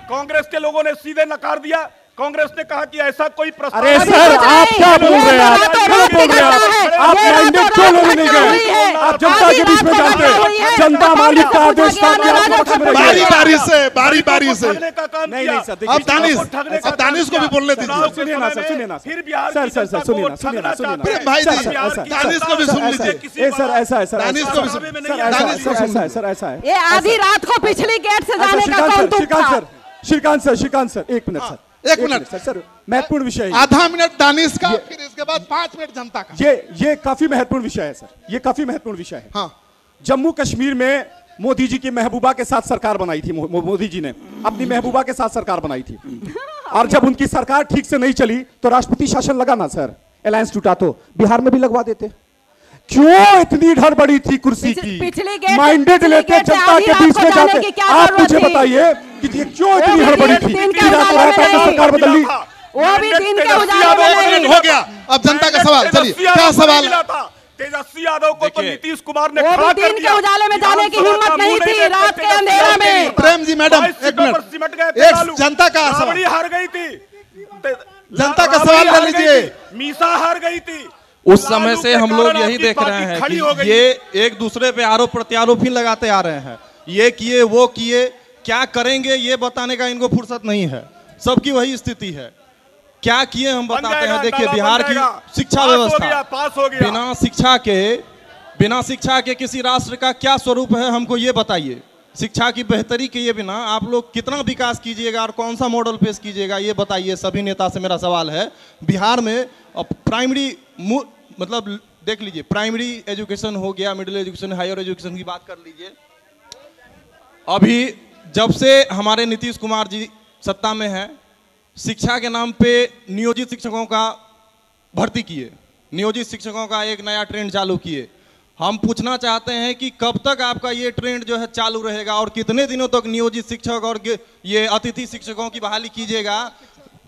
S14: कांग्रेस के लोगों ने सीधे नकार दिया। कांग्रेस ने कहा कि ऐसा कोई प्रस्ताव।
S16: अरे सर, आप क्या बोल रहे हैं? आप क्या बोल रहे हैं? आप माइंडेड क्यों लेने नहीं गए? आप जनता के बीच में जानते हैं, जनता मालिक का आदेश था कि आप पक्ष में रहिए।
S2: बारी बारी से, बारी बारी से।
S16: नहीं नहीं सर,
S2: अब दानिश को भी बोलने दीजिए।
S16: सुनिए ना सर, सुनिए ना
S14: फिर बिहार
S16: सर, सर सर सुनिए ना, सुनिए ना, सुनिए ना
S2: भाई,
S16: सर,
S2: दानिश को भी सुन लीजिए।
S16: सर ऐसा है सर,
S2: दानिश को भी सुन,
S16: ऐसा है सर, ऐसा है।
S15: ये आधी रात को पिछली गेट से जाने का कौन तुम था?
S16: श्रीकांत सर, एक मिनट सर,
S2: एक मिनट
S16: सर, महत्वपूर्ण विषय है।
S2: आधा मिनट दानिश का, फिर इसके बाद 5 मिनट जनता का।
S16: ये काफी महत्वपूर्ण विषय है सर, ये काफी महत्वपूर्ण विषय है।
S2: हाँ,
S16: जम्मू कश्मीर में मोदी जी की महबूबा के साथ सरकार बनाई थी, मोदी जी ने अपनी महबूबा के साथ सरकार बनाई थी, और जब उनकी सरकार ठीक से नहीं चली तो राष्ट्रपति शासन लगा ना सर, अलायंस टूटा, तो बिहार में भी लगवा देते। क्यों इतनी हड़बड़ी थी कुर्सी की? माइंडेड लेते, जनता के बीच में जाते। आप मुझे बताइए कि ये क्यों इतनी हड़बड़ी थी? सरकार बदल ली,
S15: वो भी दिन के उजाले में
S2: हो गया। अब जनता का सवाल, चलिए, क्या सवाल है?
S14: तेजस्वी यादव को तो नीतीश कुमार ने
S15: वो भी दिन के उजाले में जाने की हिम्मत नहीं थी, रात के अंधेरे में।
S2: प्रेम जी, मैडम एक मिनट, एक जनता का सवाल,
S14: हार गई थी,
S2: जनता का सवाल ले लीजिए।
S14: मीसा हार गई थी।
S19: उस समय से हम लोग यही देख रहे हैं कि ये एक दूसरे पे आरोप प्रत्यारोप ही लगाते आ रहे हैं, ये किए वो किए, क्या करेंगे ये बताने का इनको फुर्सत नहीं है। सबकी वही स्थिति है, क्या किए हम बताते हैं। देखिए, बिहार की शिक्षा व्यवस्था बिना शिक्षा के किसी राष्ट्र का क्या स्वरूप है, हमको ये बताइए। शिक्षा की बेहतरी के बिना आप लोग कितना विकास कीजिएगा और कौन सा मॉडल पेश कीजिएगा, ये बताइए। सभी नेता से मेरा सवाल है, बिहार में प्राइमरी, मतलब देख लीजिए, प्राइमरी एजुकेशन हो गया, मिडिल एजुकेशन, हायर एजुकेशन की बात कर लीजिए। अभी जब से हमारे नीतीश कुमार जी सत्ता में हैं, शिक्षा के नाम पे नियोजित शिक्षकों का भर्ती किए, नियोजित शिक्षकों का एक नया ट्रेंड चालू किए। हम पूछना चाहते हैं कि कब तक आपका ये ट्रेंड जो है चालू रहेगा और कितने दिनों तक नियोजित शिक्षक और ये अतिथि शिक्षकों की बहाली कीजिएगा?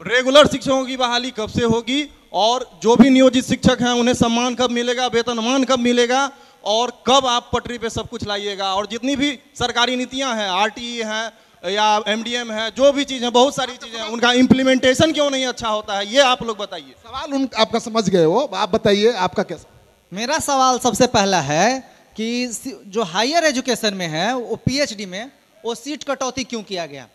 S19: रेगुलर शिक्षकों की बहाली कब से होगी? और जो भी नियोजित शिक्षक हैं उन्हें सम्मान कब मिलेगा, वेतनमान कब मिलेगा, और कब आप पटरी पे सब कुछ लाइएगा? और जितनी भी सरकारी नीतियां हैं, आरटीई है या एमडीएम है, जो भी चीजें, बहुत सारी चीजें, उनका इम्प्लीमेंटेशन क्यों नहीं अच्छा होता है, ये आप लोग बताइए।
S2: सवाल आपका समझ गए हो, आप बताइए आपका कैसा?
S1: मेरा सवाल सबसे पहला है कि जो हायर एजुकेशन में है, वो पीएचडी में, वो सीट कटौती क्यों किया गया?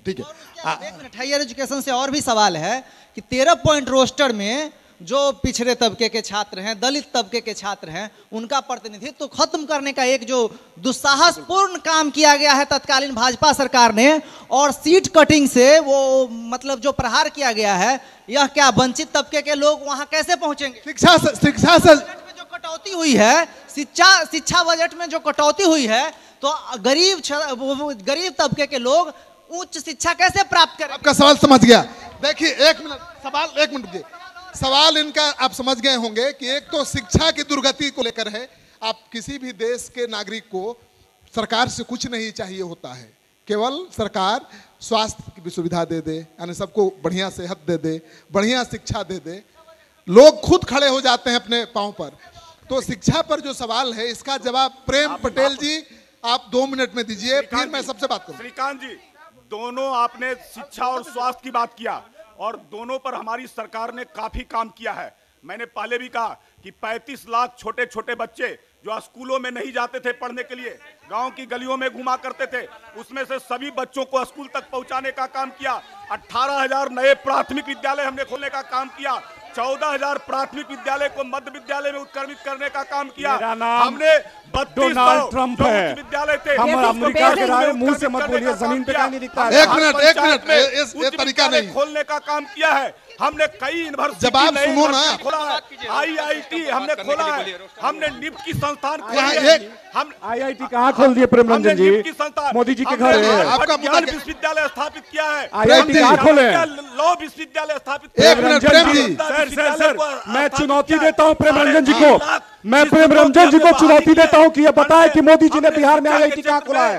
S2: ठीक है,
S1: एक मिनट, हायर एजुकेशन से और भी सवाल है कि 13 पॉइंट रोस्टर में जो पिछड़े तबके के छात्र हैं, दलित तबके के छात्र हैं, उनका प्रतिनिधित्व तो खत्म करने का एक जो दुस्साहसपूर्ण काम किया गया है तत्कालीन भाजपा सरकार ने, और सीट कटिंग से वो मतलब जो प्रहार किया गया है, यह क्या वंचित तबके के लोग वहां कैसे पहुंचेंगे?
S2: शिक्षा से
S1: जो कटौती हुई है, शिक्षा बजट में जो कटौती हुई है, तो गरीब तबके के लोग उच्च शिक्षा कैसे प्राप्त करें?
S2: आपका सवाल समझ गया। देखिए, एक मिनट, सवाल इनका आप समझ गए होंगे कि एक तो शिक्षा की दुर्गति को लेकर है। आप किसी भी देश के नागरिक को सरकार से कुछ नहीं चाहिए होता है, केवल सरकार स्वास्थ्य की भी सुविधा दे दे, यानी सबको बढ़िया सेहत दे दे, बढ़िया शिक्षा दे दे, लोग खुद खड़े हो जाते हैं अपने पांव पर। तो शिक्षा पर जो सवाल है, इसका जवाब प्रेम पटेल जी आप 2 मिनट में दीजिए, फिर मैं सबसे बात करूं।
S14: श्रीकांत जी, दोनों आपने शिक्षा और स्वास्थ्य की बात किया, और दोनों पर हमारी सरकार ने काफी काम किया है। मैंने पहले भी कहा कि 35 लाख छोटे छोटे बच्चे जो स्कूलों में नहीं जाते थे पढ़ने के लिए, गांव की गलियों में घुमा करते थे, उसमें से सभी बच्चों को स्कूल तक पहुंचाने का काम किया। 18,000 नए प्राथमिक विद्यालय हमने खोलने का काम किया। 14,000 प्राथमिक विद्यालय को मध्य विद्यालय में उत्क्रमित करने का काम किया। हमने 32 विद्यालय थे,
S16: हम अमेरिका के राय मुंह से मत बोलिए, जमीन पे नहीं दिखता है।
S2: एक मिनट, ये तरीका नहीं,
S14: खोलने का काम किया है। हमने कई यूनिवर्सिटी
S2: जब आप सुनो ना,
S14: खोला है, IIT हमने खोला है, हमने निफ्ट की संस्थान खोला
S2: यहाँ
S14: है,
S2: एक-
S14: हम
S16: IIT कहाँ खोल दिए प्रेम रंजन जी?
S14: निफ्ट की संस्थान,
S16: मोदी जी के
S14: हमने
S16: घर है।
S2: आपका
S14: ज्ञान
S2: मुद्दा
S14: विश्वविद्यालय स्थापित किया है,
S16: IIT कहाँ खोले हैं?
S14: लॉ विश्वविद्यालय स्थापित
S2: एक मिनट प्रेम जी,
S16: सर मैं चुनौती देता हूँ प्रेम रंजन जी को, मैं प्रेम रंजन जी को चुनौती देता हूँ कि ये बताए कि मोदी जी ने बिहार में IIT कहाँ खोला है।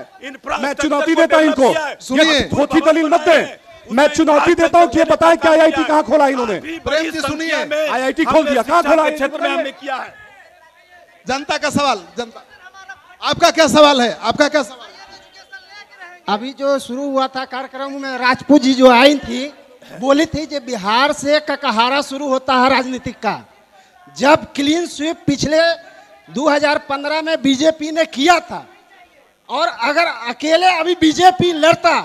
S16: मैं चुनौती देता हूँ इनको,
S2: सुनिए।
S16: ये खोटी दलील मत दें। मैं चुनौती देता हूँ कि ये बताए कि IIT कहाँ खोला इन्होंने।
S2: प्रेम जी सुनिए,
S16: IIT खोल दिया, कहाँ खोला है?
S14: क्षेत्र में हमने किया है।
S2: जनता का सवाल, जनता आपका क्या सवाल है? आपका क्या सवाल है?
S3: अभी जो शुरू हुआ था कार्यक्रम में राजपूत जी जो आई थी, बोली थी कि बिहार से ककहारा शुरू होता है राजनीतिक का। जब क्लीन स्वीप पिछले 2015 में बीजेपी ने किया था, और अगर अकेले अभी बीजेपी लड़ता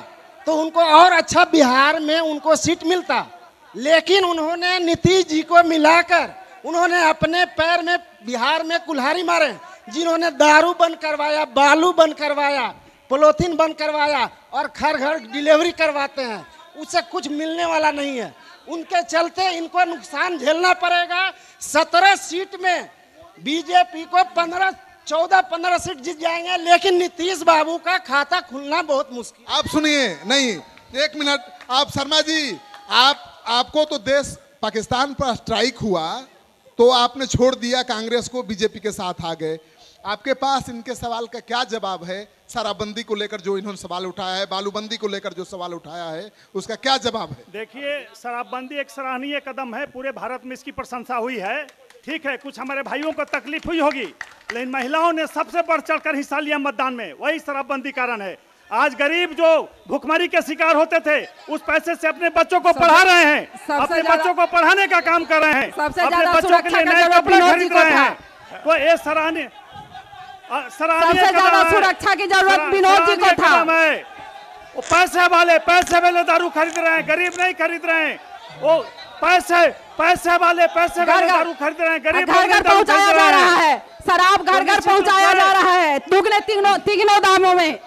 S3: तो उनको और अच्छा बिहार में उनको सीट मिलता, लेकिन उन्होंने नीतीश जी को मिलाकर उन्होंने अपने पैर में बिहार में कुल्हाड़ी मारे। जिन्होंने दारू बंद करवाया, बालू बंद करवाया, पॉलीथीन बंद करवाया और घर घर डिलीवरी करवाते हैं, उससे कुछ मिलने वाला नहीं है। उनके चलते इनको नुकसान झेलना पड़ेगा। 17 सीट में बीजेपी को 14-15 सीट जीत जाएंगे, लेकिन नीतीश बाबू का खाता खुलना बहुत मुश्किल।
S2: आप सुनिए, नहीं एक मिनट, आप शर्मा जी, आपको तो देश पाकिस्तान पर स्ट्राइक हुआ तो आपने छोड़ दिया कांग्रेस को, बीजेपी के साथ आ गए। आपके पास इनके सवाल का क्या जवाब है? शराबबंदी को लेकर जो इन्होंने सवाल उठाया है, बालूबंदी को लेकर जो सवाल उठाया है, उसका क्या जवाब है?
S17: देखिए, शराबबंदी एक सराहनीय कदम है, पूरे भारत में इसकी प्रशंसा हुई है। ठीक है, कुछ हमारे भाइयों को तकलीफ हुई होगी, लेकिन महिलाओं ने सबसे बढ़ चढ़कर हिस्सा लिया मतदान में, वही शराबबंदी कारण है। आज गरीब जो भुखमरी के शिकार होते थे, उस पैसे से अपने बच्चों को पढ़ा रहे हैं, अपने बच्चों को पढ़ाने का काम कर रहे हैं, अपने बच्चों के लिए नए कपड़े खरीद रहे हैं। तो ये सराहनीय
S15: सबसे ज्यादा सुरक्षा की जरूरत विनोद जी को था।
S17: वो पैसे वाले दारू खरीद रहे हैं, गरीब नहीं खरीद रहे हैं। वो पैसे वाले दारू खरीद रहे हैं, गरीब
S15: घर घर पहुंचाया जा रहा है, शराब घर घर पहुंचाया जा रहा है, दुगने तीनों दामों में।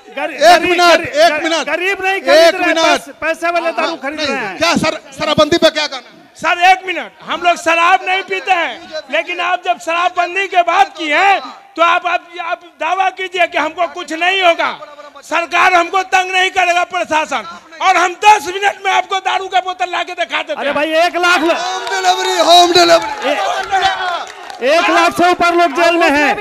S2: एक मिनट,
S17: गरीब नहीं खरीद रहे हैं, पैसे वाले दारू खरीद रहे हैं।
S2: क्या शराबबंदी पे क्या कहना?
S18: सर एक मिनट, हम लोग शराब नहीं पीते हैं, लेकिन आप जब शराबबंदी के बात की है तो आप दावा कीजिए कि हमको कुछ नहीं होगा, सरकार हमको तंग नहीं करेगा, प्रशासन, और हम 10 मिनट में आपको दारू का बोतल लाके दिखा देते हैं।
S17: अरे भाई 1 लाख
S2: होम डिलीवरी
S17: 1 लाख से ऊपर लोग जेल में हैं।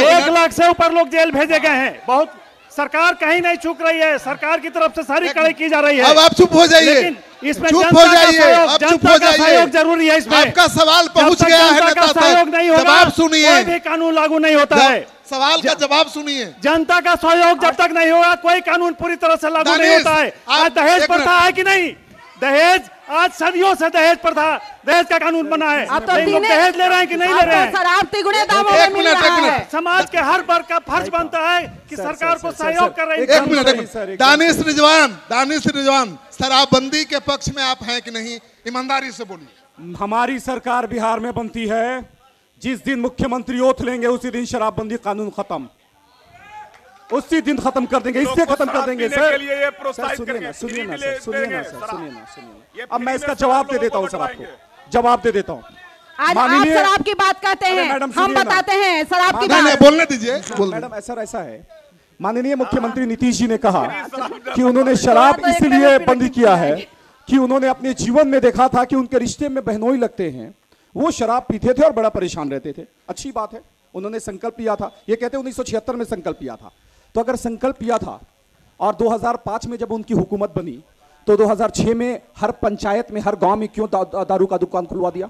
S17: 1 लाख से ऊपर लोग जेल भेजे गए हैं। बहुत सरकार कहीं नहीं चूक रही है, सरकार की तरफ से सारी कड़ाई की जा रही है।
S2: अब आप चुप हो जाइए,
S17: लेकिन इसमें
S2: चुप हो जाइए, अब चुप हो जाइए।
S17: सहयोग जरूरी है इसमें।
S2: आपका सवाल पहुंच गया है नेता तक,
S17: सहयोग नहीं होगा,
S2: जवाब सुनिए।
S17: कोई भी कानून लागू नहीं होता है।
S2: सवाल का जवाब सुनिए।
S17: जनता का सहयोग जब तक नहीं होगा, कोई कानून पूरी तरह से लागू नहीं होता है। आज दहेज प्रथा है कि नहीं? दहेज आज सदियों से दहेज प्रथा, दहेज का कानून बना है।
S15: अब तो
S17: लोग दहेज ले रहे हैं कि नहीं ले रहे हैं?
S15: शराब तिगुने दामों में मिल रहा है।
S17: समाज के हर वर्ग का फर्ज बनता है कि सरकार को सहयोग कर रही है।
S2: एक मिनट, दानिश रिजवान, शराबबंदी के पक्ष में आप हैं कि नहीं? ईमानदारी से बोलिए।
S16: हमारी सरकार बिहार में बनती है, जिस दिन मुख्यमंत्री ओथ लेंगे उसी दिन शराबबंदी कानून खत्म, उसी दिन खत्म कर देंगे, इससे खत्म कर देंगे। सर सुनिए ना। अब मैं इसका जवाब दे देता हूँ सर, आपको जवाब दे देता हूँ।
S15: आज आप शराब की बात करते हैं, हम बताते हैं शराब की बात।
S2: बोलने दीजिए।
S16: मैडम ऐसा है, माननीय मुख्यमंत्री नीतीश जी ने कहा कि उन्होंने शराब इसलिए बंद किया है कि उन्होंने अपने जीवन में देखा था कि उनके रिश्ते में बहनोई लगते हैं, वो शराब पीते थे और बड़ा परेशान रहते थे। अच्छी बात है, उन्होंने संकल्प लिया था, ये कहते हैं 1976 में संकल्प लिया था। तो अगर संकल्प लिया था और 2005 में जब उनकी हुकूमत बनी तो 2006 में हर पंचायत में, हर गांव में क्यों दारू का दुकान खुलवा दिया?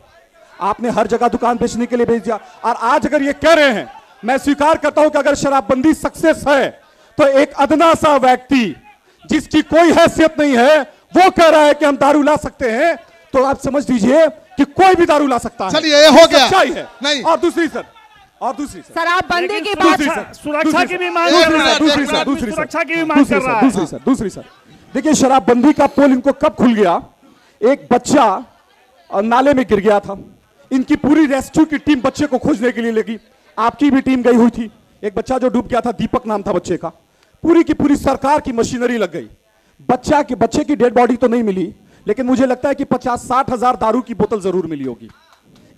S16: आपने हर जगह दुकान बेचने के लिए भेज दिया। और आज अगर ये कह रहे हैं, मैं स्वीकार करता हूं कि अगर शराबबंदी सक्सेस है तो एक अदना सा व्यक्ति जिसकी कोई हैसियत नहीं है वो कह रहा है कि हम दारू ला सकते हैं, तो आप समझ लीजिए कि कोई भी दारू ला सकता है।
S2: चलिए, ये हो गया।
S16: सच्चाई है।
S2: नहीं।
S16: और दूसरी सर
S15: शराबबंदी की बात,
S17: सुरक्षा की भी मांग, सुरक्षा की भी मांग कर रहा है।
S16: दूसरी सर देखिए, शराबबंदी का पोल इनको कब खुल गया? एक बच्चा नाले में गिर गया था, इनकी पूरी रेस्क्यू की टीम बच्चे को खोजने के लिए लगी, आपकी भी टीम गई हुई थी। एक बच्चा जो डूब गया था, दीपक नाम था बच्चे का, पूरी की पूरी सरकार की मशीनरी लग गई। बच्चे की डेड बॉडी तो नहीं मिली, लेकिन मुझे लगता है कि 50-60 हजार दारू की बोतल जरूर मिली होगी।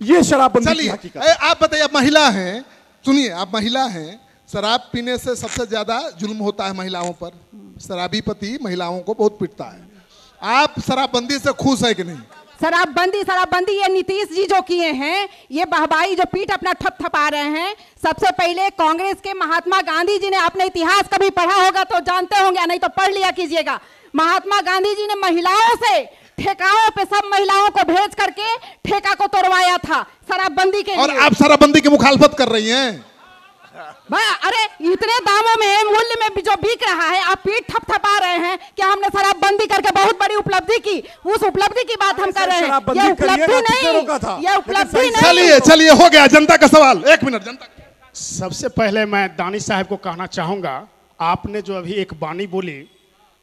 S16: ये शराबबंदी की हकीकत।
S2: आप बताइए, आप महिला हैं, सुनिए, आप महिला हैं, शराब पीने से सबसे ज्यादा जुल्म होता है महिलाओं पर। शराबी पति महिलाओं को बहुत पीटता है। आप शराबबंदी से खुश है कि नहीं?
S15: शराबबंदी ये नीतीश जी जो किए हैं, ये बहबाई जो पीठ अपना थपथपा रहे हैं। सबसे पहले कांग्रेस के महात्मा गांधी जी ने, आपने इतिहास कभी पढ़ा होगा तो जानते होंगे, नहीं तो पढ़ लिया कीजिएगा। महात्मा गांधी जी ने महिलाओं से ठेकाओं पे सब महिलाओं को भेज करके ठेका को तोड़वाया था शराबबंदी के लिए।
S2: और आप शराबबंदी की मुखालफत कर रही हैं?
S15: अरे इतने दामों में, मूल्य में जो बिक रहा है, आप पीठ थपथपा रहे हैं कि हमने शराबबंदी करके बहुत बड़ी उपलब्धि की। उस उपलब्धि की बात हम कर रहे हैं। ये उपलब्धि नहीं, ये उपलब्धि नहीं।
S2: चलिए हो गया जनता का सवाल। 1 मिनट जनता।
S17: सबसे पहले मैं दानिश साहब को कहना चाहूंगा, आपने जो अभी एक बानी बोली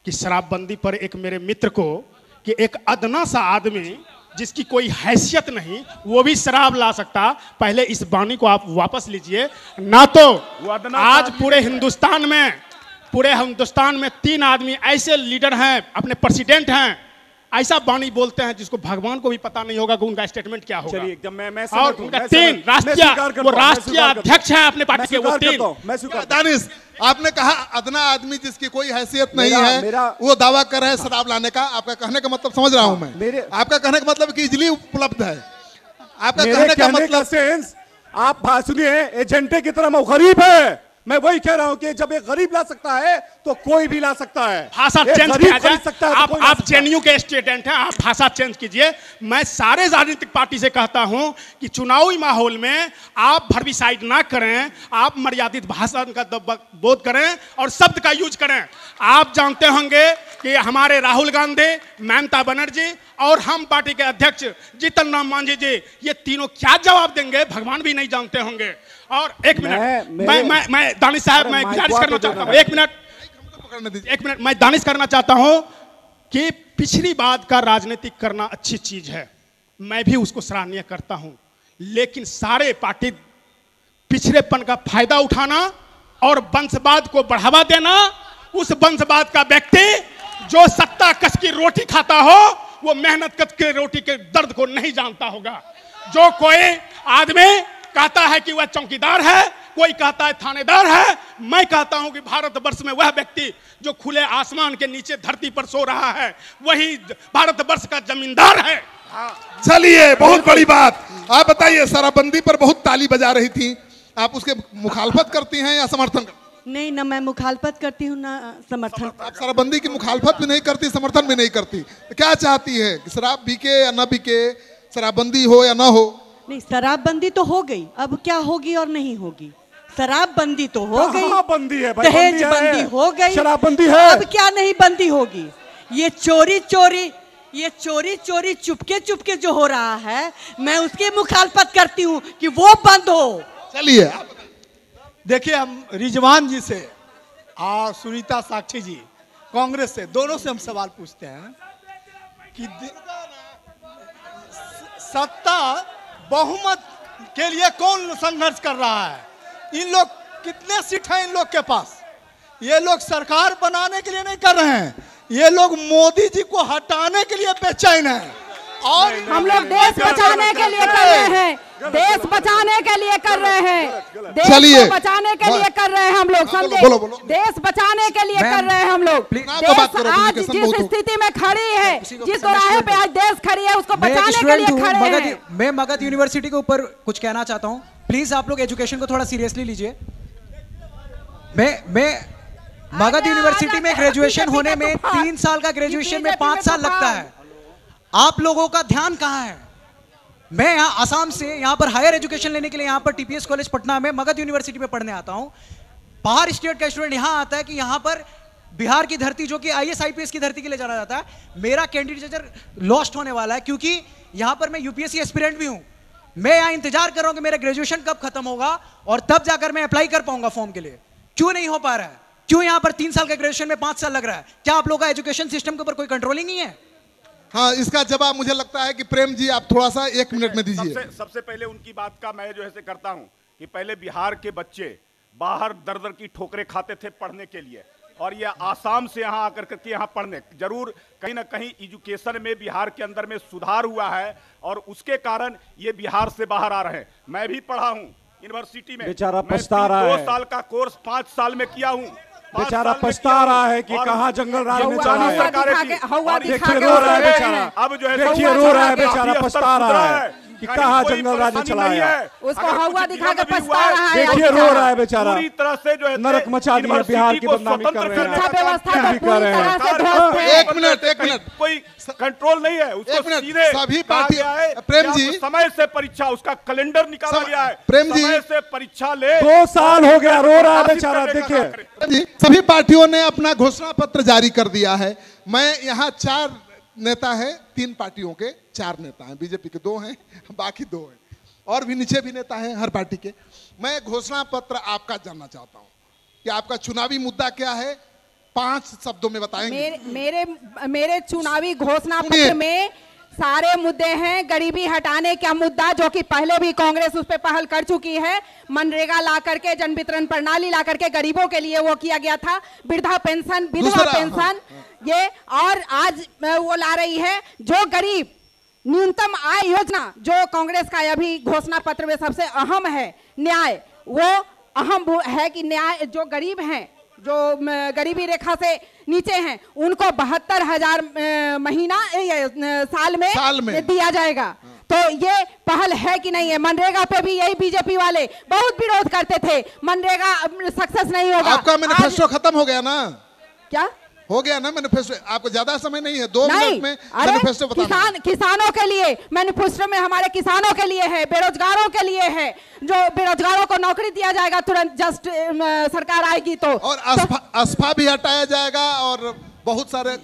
S17: कि शराबबंदी पर एक मेरे मित्र को, कि एक अदना सा आदमी जिसकी कोई हैसियत नहीं वो भी शराब ला सकता, पहले इस बानी को आप वापस लीजिए। ना तो आज पूरे हिंदुस्तान में 3 आदमी ऐसे लीडर हैं, अपने प्रेसिडेंट हैं, ऐसा बानी बोलते हैं जिसको भगवान को भी पता नहीं होगा कि उनका स्टेटमेंट क्या होगा।
S16: चलिए एकदम मैं
S17: और उनका 3 राष्ट्रीय अध्यक्ष हैं अपने पार्टी के, वो 3।
S2: दानिश, आपने कहा अदना आदमी जिसकी कोई हैसियत नहीं है वो दावा कर रहे हैं शराब लाने का। आपका कहने का मतलब समझ रहा हूं मैं, आपका कहने का मतलब कि इजिली उपलब्ध है। आपका कहने का मतलब
S16: सेंस, आप सुनिए, एजेंटे की तरह गरीब है। मैं वही कह रहा हूं कि जब एक गरीब ला सकता है तो कोई भी ला सकता है।
S17: भाषा चेंज किया जाए। आप जेएनयू के स्टूडेंट हैं, आप भाषा चेंज कीजिए। मैं सारे राजनीतिक पार्टी से कहता हूं कि चुनावी माहौल में आप भर्बिसाइड ना करें, आप मर्यादित भाषा का बोध करें और शब्द का यूज करें। आप जानते होंगे कि हमारे राहुल गांधी, ममता बनर्जी और हम पार्टी के अध्यक्ष जीतन राम मांझी जी, ये तीनों क्या जवाब देंगे भगवान भी नहीं जानते होंगे। और 1 मिनट मैं दानिश साहब, मैं गुजारिश करना चाहता हूँ, 1 मिनट मैं दानिश करना चाहता हूँ कि पिछड़ी बात का राजनीतिक करना अच्छी चीज है, मैं भी उसको सराहनीय करता हूँ, लेकिन सारे पार्टी पिछड़ेपन का फायदा उठाना और वंशवाद को बढ़ावा देना, उस वंशवाद का व्यक्ति जो सत्ता कस की रोटी खाता हो वो मेहनत कस के रोटी के दर्द को नहीं जानता होगा। जो कोई आदमी कहता है कि वह चौकीदार है, कोई कहता है थानेदार है, मैं कहता हूं कि भारतवर्ष में वह व्यक्ति जो खुले आसमान के नीचे धरती पर सो रहा है वही भारतवर्ष का जमींदार है।
S2: चलिए, बहुत बड़ी बात। आप बताइए, शराबबंदी पर बहुत ताली बजा रही थी, आप उसके मुखालफत करती हैं या समर्थन?
S5: नहीं, ना मैं मुखालफत करती हूँ ना समर्थन।
S2: आप शराबबंदी की मुखालफत भी नहीं करती, समर्थन भी नहीं करती, तो क्या चाहती है कि शराब बिके या ना बिके, शराबबंदी हो या ना हो?
S5: नहीं, शराबबंदी तो हो गई, अब क्या होगी और नहीं होगी। शराबबंदी तो हो गई,
S16: बंदी है भाई,
S5: दहेज बंदी हो गई,
S16: शराबबंदी है,
S5: अब क्या नहीं बंदी होगी। ये चोरी चोरी चुपके जो हो रहा है, मैं उसकी मुखालफत करती हूँ कि वो बंद हो।
S2: चलिए,
S4: देखिए, हम रिजवान जी से और सुनीता साक्षी जी कांग्रेस से, दोनों से हम सवाल पूछते हैं कि सत्ता बहुमत के लिए कौन संघर्ष कर रहा है? इन लोग कितने सीट हैं इन लोग के पास? ये लोग सरकार बनाने के लिए नहीं कर रहे हैं, ये लोग मोदी जी को हटाने के लिए बेचैन हैं। और
S15: हम लोग देश बचाने के लिए कर रहे हैं, देश बचाने के लिए कर रहे हैं, देश को बचाने के लिए कर रहे हैं हम लोग, समझे? देश बचाने के लिए कर रहे हैं हम लोग। देश आज जिस स्थिति में खड़ी है, जिस राह पे आज देश खड़ी है, उसको बचाने के लिए खड़े हैं।
S22: मैं मगध यूनिवर्सिटी के ऊपर कुछ कहना चाहता हूँ। प्लीज आप लोग एजुकेशन को थोड़ा सीरियसली लीजिए। मैं मगध यूनिवर्सिटी में ग्रेजुएशन होने में 3 साल का ग्रेजुएशन में 5 साल लगता है। आप लोगों का ध्यान कहां है? मैं यहाँ आसाम से यहाँ पर हायर एजुकेशन लेने के लिए यहाँ पर टीपीएस कॉलेज पटना में मगध यूनिवर्सिटी में पढ़ने आता हूँ। बाहर स्टेट का स्टूडेंट यहाँ आता है कि यहाँ पर बिहार की धरती जो कि आईएएस आईपीएस की धरती के लिए जाना जाता है, मेरा कैंडिडेचर लॉस्ट होने वाला है क्योंकि यहाँ पर मैं यूपीएससी एस्पिरेंट भी हूँ। मैं यहाँ इंतजार कर रहा हूँ कि मेरा ग्रेजुएशन कब खत्म होगा और तब जाकर मैं अप्लाई कर पाऊंगा फॉर्म के लिए। क्यों नहीं हो पा रहा है? क्यों यहाँ पर 3 साल का ग्रेजुएशन में 5 साल लग रहा है? क्या आप लोगों का एजुकेशन सिस्टम के ऊपर कोई कंट्रोलिंग नहीं है?
S2: हाँ, इसका जवाब मुझे लगता है कि प्रेम जी आप थोड़ा सा 1 मिनट में दीजिए।
S14: सबसे पहले उनकी बात का मैं जो है करता हूं कि पहले बिहार के बच्चे बाहर दर दर की ठोकरें खाते थे पढ़ने के लिए, और ये आसाम से यहाँ आकर करके यहाँ पढ़ने, जरूर कहीं ना कहीं एजुकेशन में बिहार के अंदर में सुधार हुआ है और उसके कारण ये बिहार से बाहर आ रहे हैं। मैं भी पढ़ा हूँ यूनिवर्सिटी में,
S16: बेचारा पछता रहा है।
S14: 2 साल का कोर्स 5 साल में किया हूँ।
S16: बेचारा पछता रहा है कि कहाँ जंगल राज में चला है।
S14: देखिए
S16: रो रहा है बेचारा,
S14: अब जो है
S16: देखिए रो रहा है बेचारा, पछता रहा है कि कहाँ जंगल राज में चलाया।
S15: उसको हवा दिखा के पछता रहा है।
S16: देखिए रो रहा है बेचारा,
S14: पूरी तरह से जो है
S16: नरक मचा दी है, बिहार की बदनामी कर रहे हैं।
S15: शिक्षा व्यवस्था को पूरी तरह से ध्वस्त है।
S2: एक मिनट
S14: कोई कंट्रोल नहीं है उसको, सीधे
S2: सभी पार्टी प्रेम जी
S14: समय से परीक्षा, उसका कैलेंडर निकाला गया है,
S2: प्रेम जी
S14: समय से परीक्षा ले।
S16: 2 साल हो गया, रो रहा है बेचारा। देखिए
S2: सभी पार्टियों ने अपना घोषणा पत्र जारी कर दिया है। मैं यहाँ 4 नेता है, 3 पार्टियों के 4 नेता हैं, बीजेपी के 2 हैं, बाकी 2 हैं और भी नीचे भी नेता हैं हर पार्टी के। मैं घोषणा पत्र आपका जानना चाहता हूं कि आपका चुनावी मुद्दा क्या है, 5 शब्दों में बताएंगे।
S15: मेरे चुनावी घोषणा पत्र में सारे मुद्दे हैं। गरीबी हटाने का मुद्दा जो कि पहले भी कांग्रेस उस पर पहल कर चुकी है, मनरेगा ला करके, जन वितरण प्रणाली ला करके गरीबों के लिए वो किया गया था, वृद्धा पेंशन, विधवा पेंशन, ये और आज वो ला रही है जो गरीब न्यूनतम आय योजना, जो कांग्रेस का अभी घोषणा पत्र में सबसे अहम है न्याय, वो अहम है कि न्याय जो गरीब हैं, जो गरीबी रेखा से नीचे हैं, उनको 72,000 महीना साल में दिया जाएगा। तो ये पहल है कि नहीं है? मनरेगा पे भी यही बीजेपी वाले बहुत विरोध करते थे, मनरेगा सक्सेस नहीं होगा।
S2: आपका मैनिफेस्टो खत्म हो गया ना?
S15: क्या
S2: हो गया ना मैनिफेस्टो? आपको ज्यादा समय नहीं है, 2 मिनट में मैनिफेस्टो बताना।
S15: किसानों के लिए मैनिफेस्टो में हमारे किसानों के लिए है, बेरोजगारों के लिए है, जो बेरोजगारों को नौकरी दिया जाएगा तुरंत जस्ट सरकार आएगी तो।
S2: और अस्फा भी हटाया जाएगा और बहुत सारे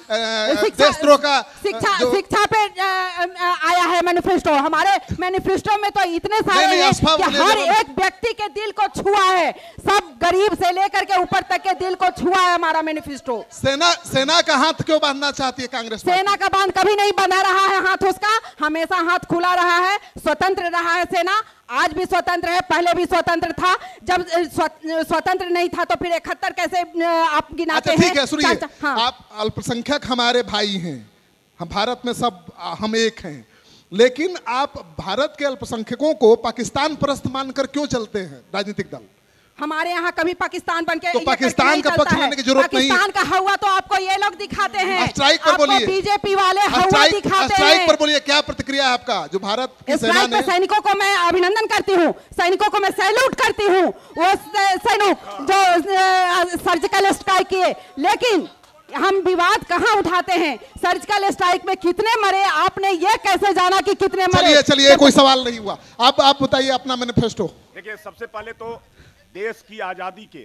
S2: देशद्रोह का
S15: शिक्षा पे आया है मैनिफेस्टो। हमारे मैनिफेस्टो में तो इतने सारे हैं कि हर एक व्यक्ति के दिल को छुआ है, सब गरीब से लेकर के ऊपर तक के दिल को छुआ है हमारा मैनिफेस्टो।
S2: सेना का हाथ क्यों बांधना चाहती है कांग्रेस?
S15: सेना का बांध कभी नहीं बंधा रहा है हाथ उसका, हमेशा हाथ खुला रहा है, स्वतंत्र रहा है सेना, आज भी स्वतंत्र है, पहले भी स्वतंत्र था। जब स्वतंत्र नहीं था तो फिर 71 कैसे आप गिनाते हैं?
S2: ठीक है, सुनिए, आप अल्पसंख्यक हमारे भाई हैं, हम भारत में सब हम एक हैं, लेकिन आप भारत के अल्पसंख्यकों को पाकिस्तान परस्त मानकर क्यों चलते हैं राजनीतिक दल?
S15: हमारे यहाँ कभी पाकिस्तान बन के
S2: तो पाकिस्तान का पक्ष लेने की जरूरत नहीं है।
S15: पाकिस्तान का हवा तो आपको ये लोग दिखाते हैं,
S2: स्ट्राइक पर बोलिए,
S15: बीजेपी वाले हवा दिखाते हैं।
S2: स्ट्राइक पर बोलिए, क्या प्रतिक्रिया है आपका? जो भारत की सेना ने,
S15: सैनिकों को मैं अभिनंदन करती हूँ, सैनिकों को मैं सैल्यूट करती हूँ, वो सैनिक जो सर्जिकल स्ट्राइक किए। लेकिन हम विवाद कहाँ उठाते हैं? सर्जिकल स्ट्राइक में कितने मरे, आपने ये कैसे जाना कि कितने मरे?
S2: चलिए कोई सवाल नहीं हुआ, आप बताइए अपना मैनिफेस्टो।
S14: देखिए, सबसे पहले तो देश की आज़ादी के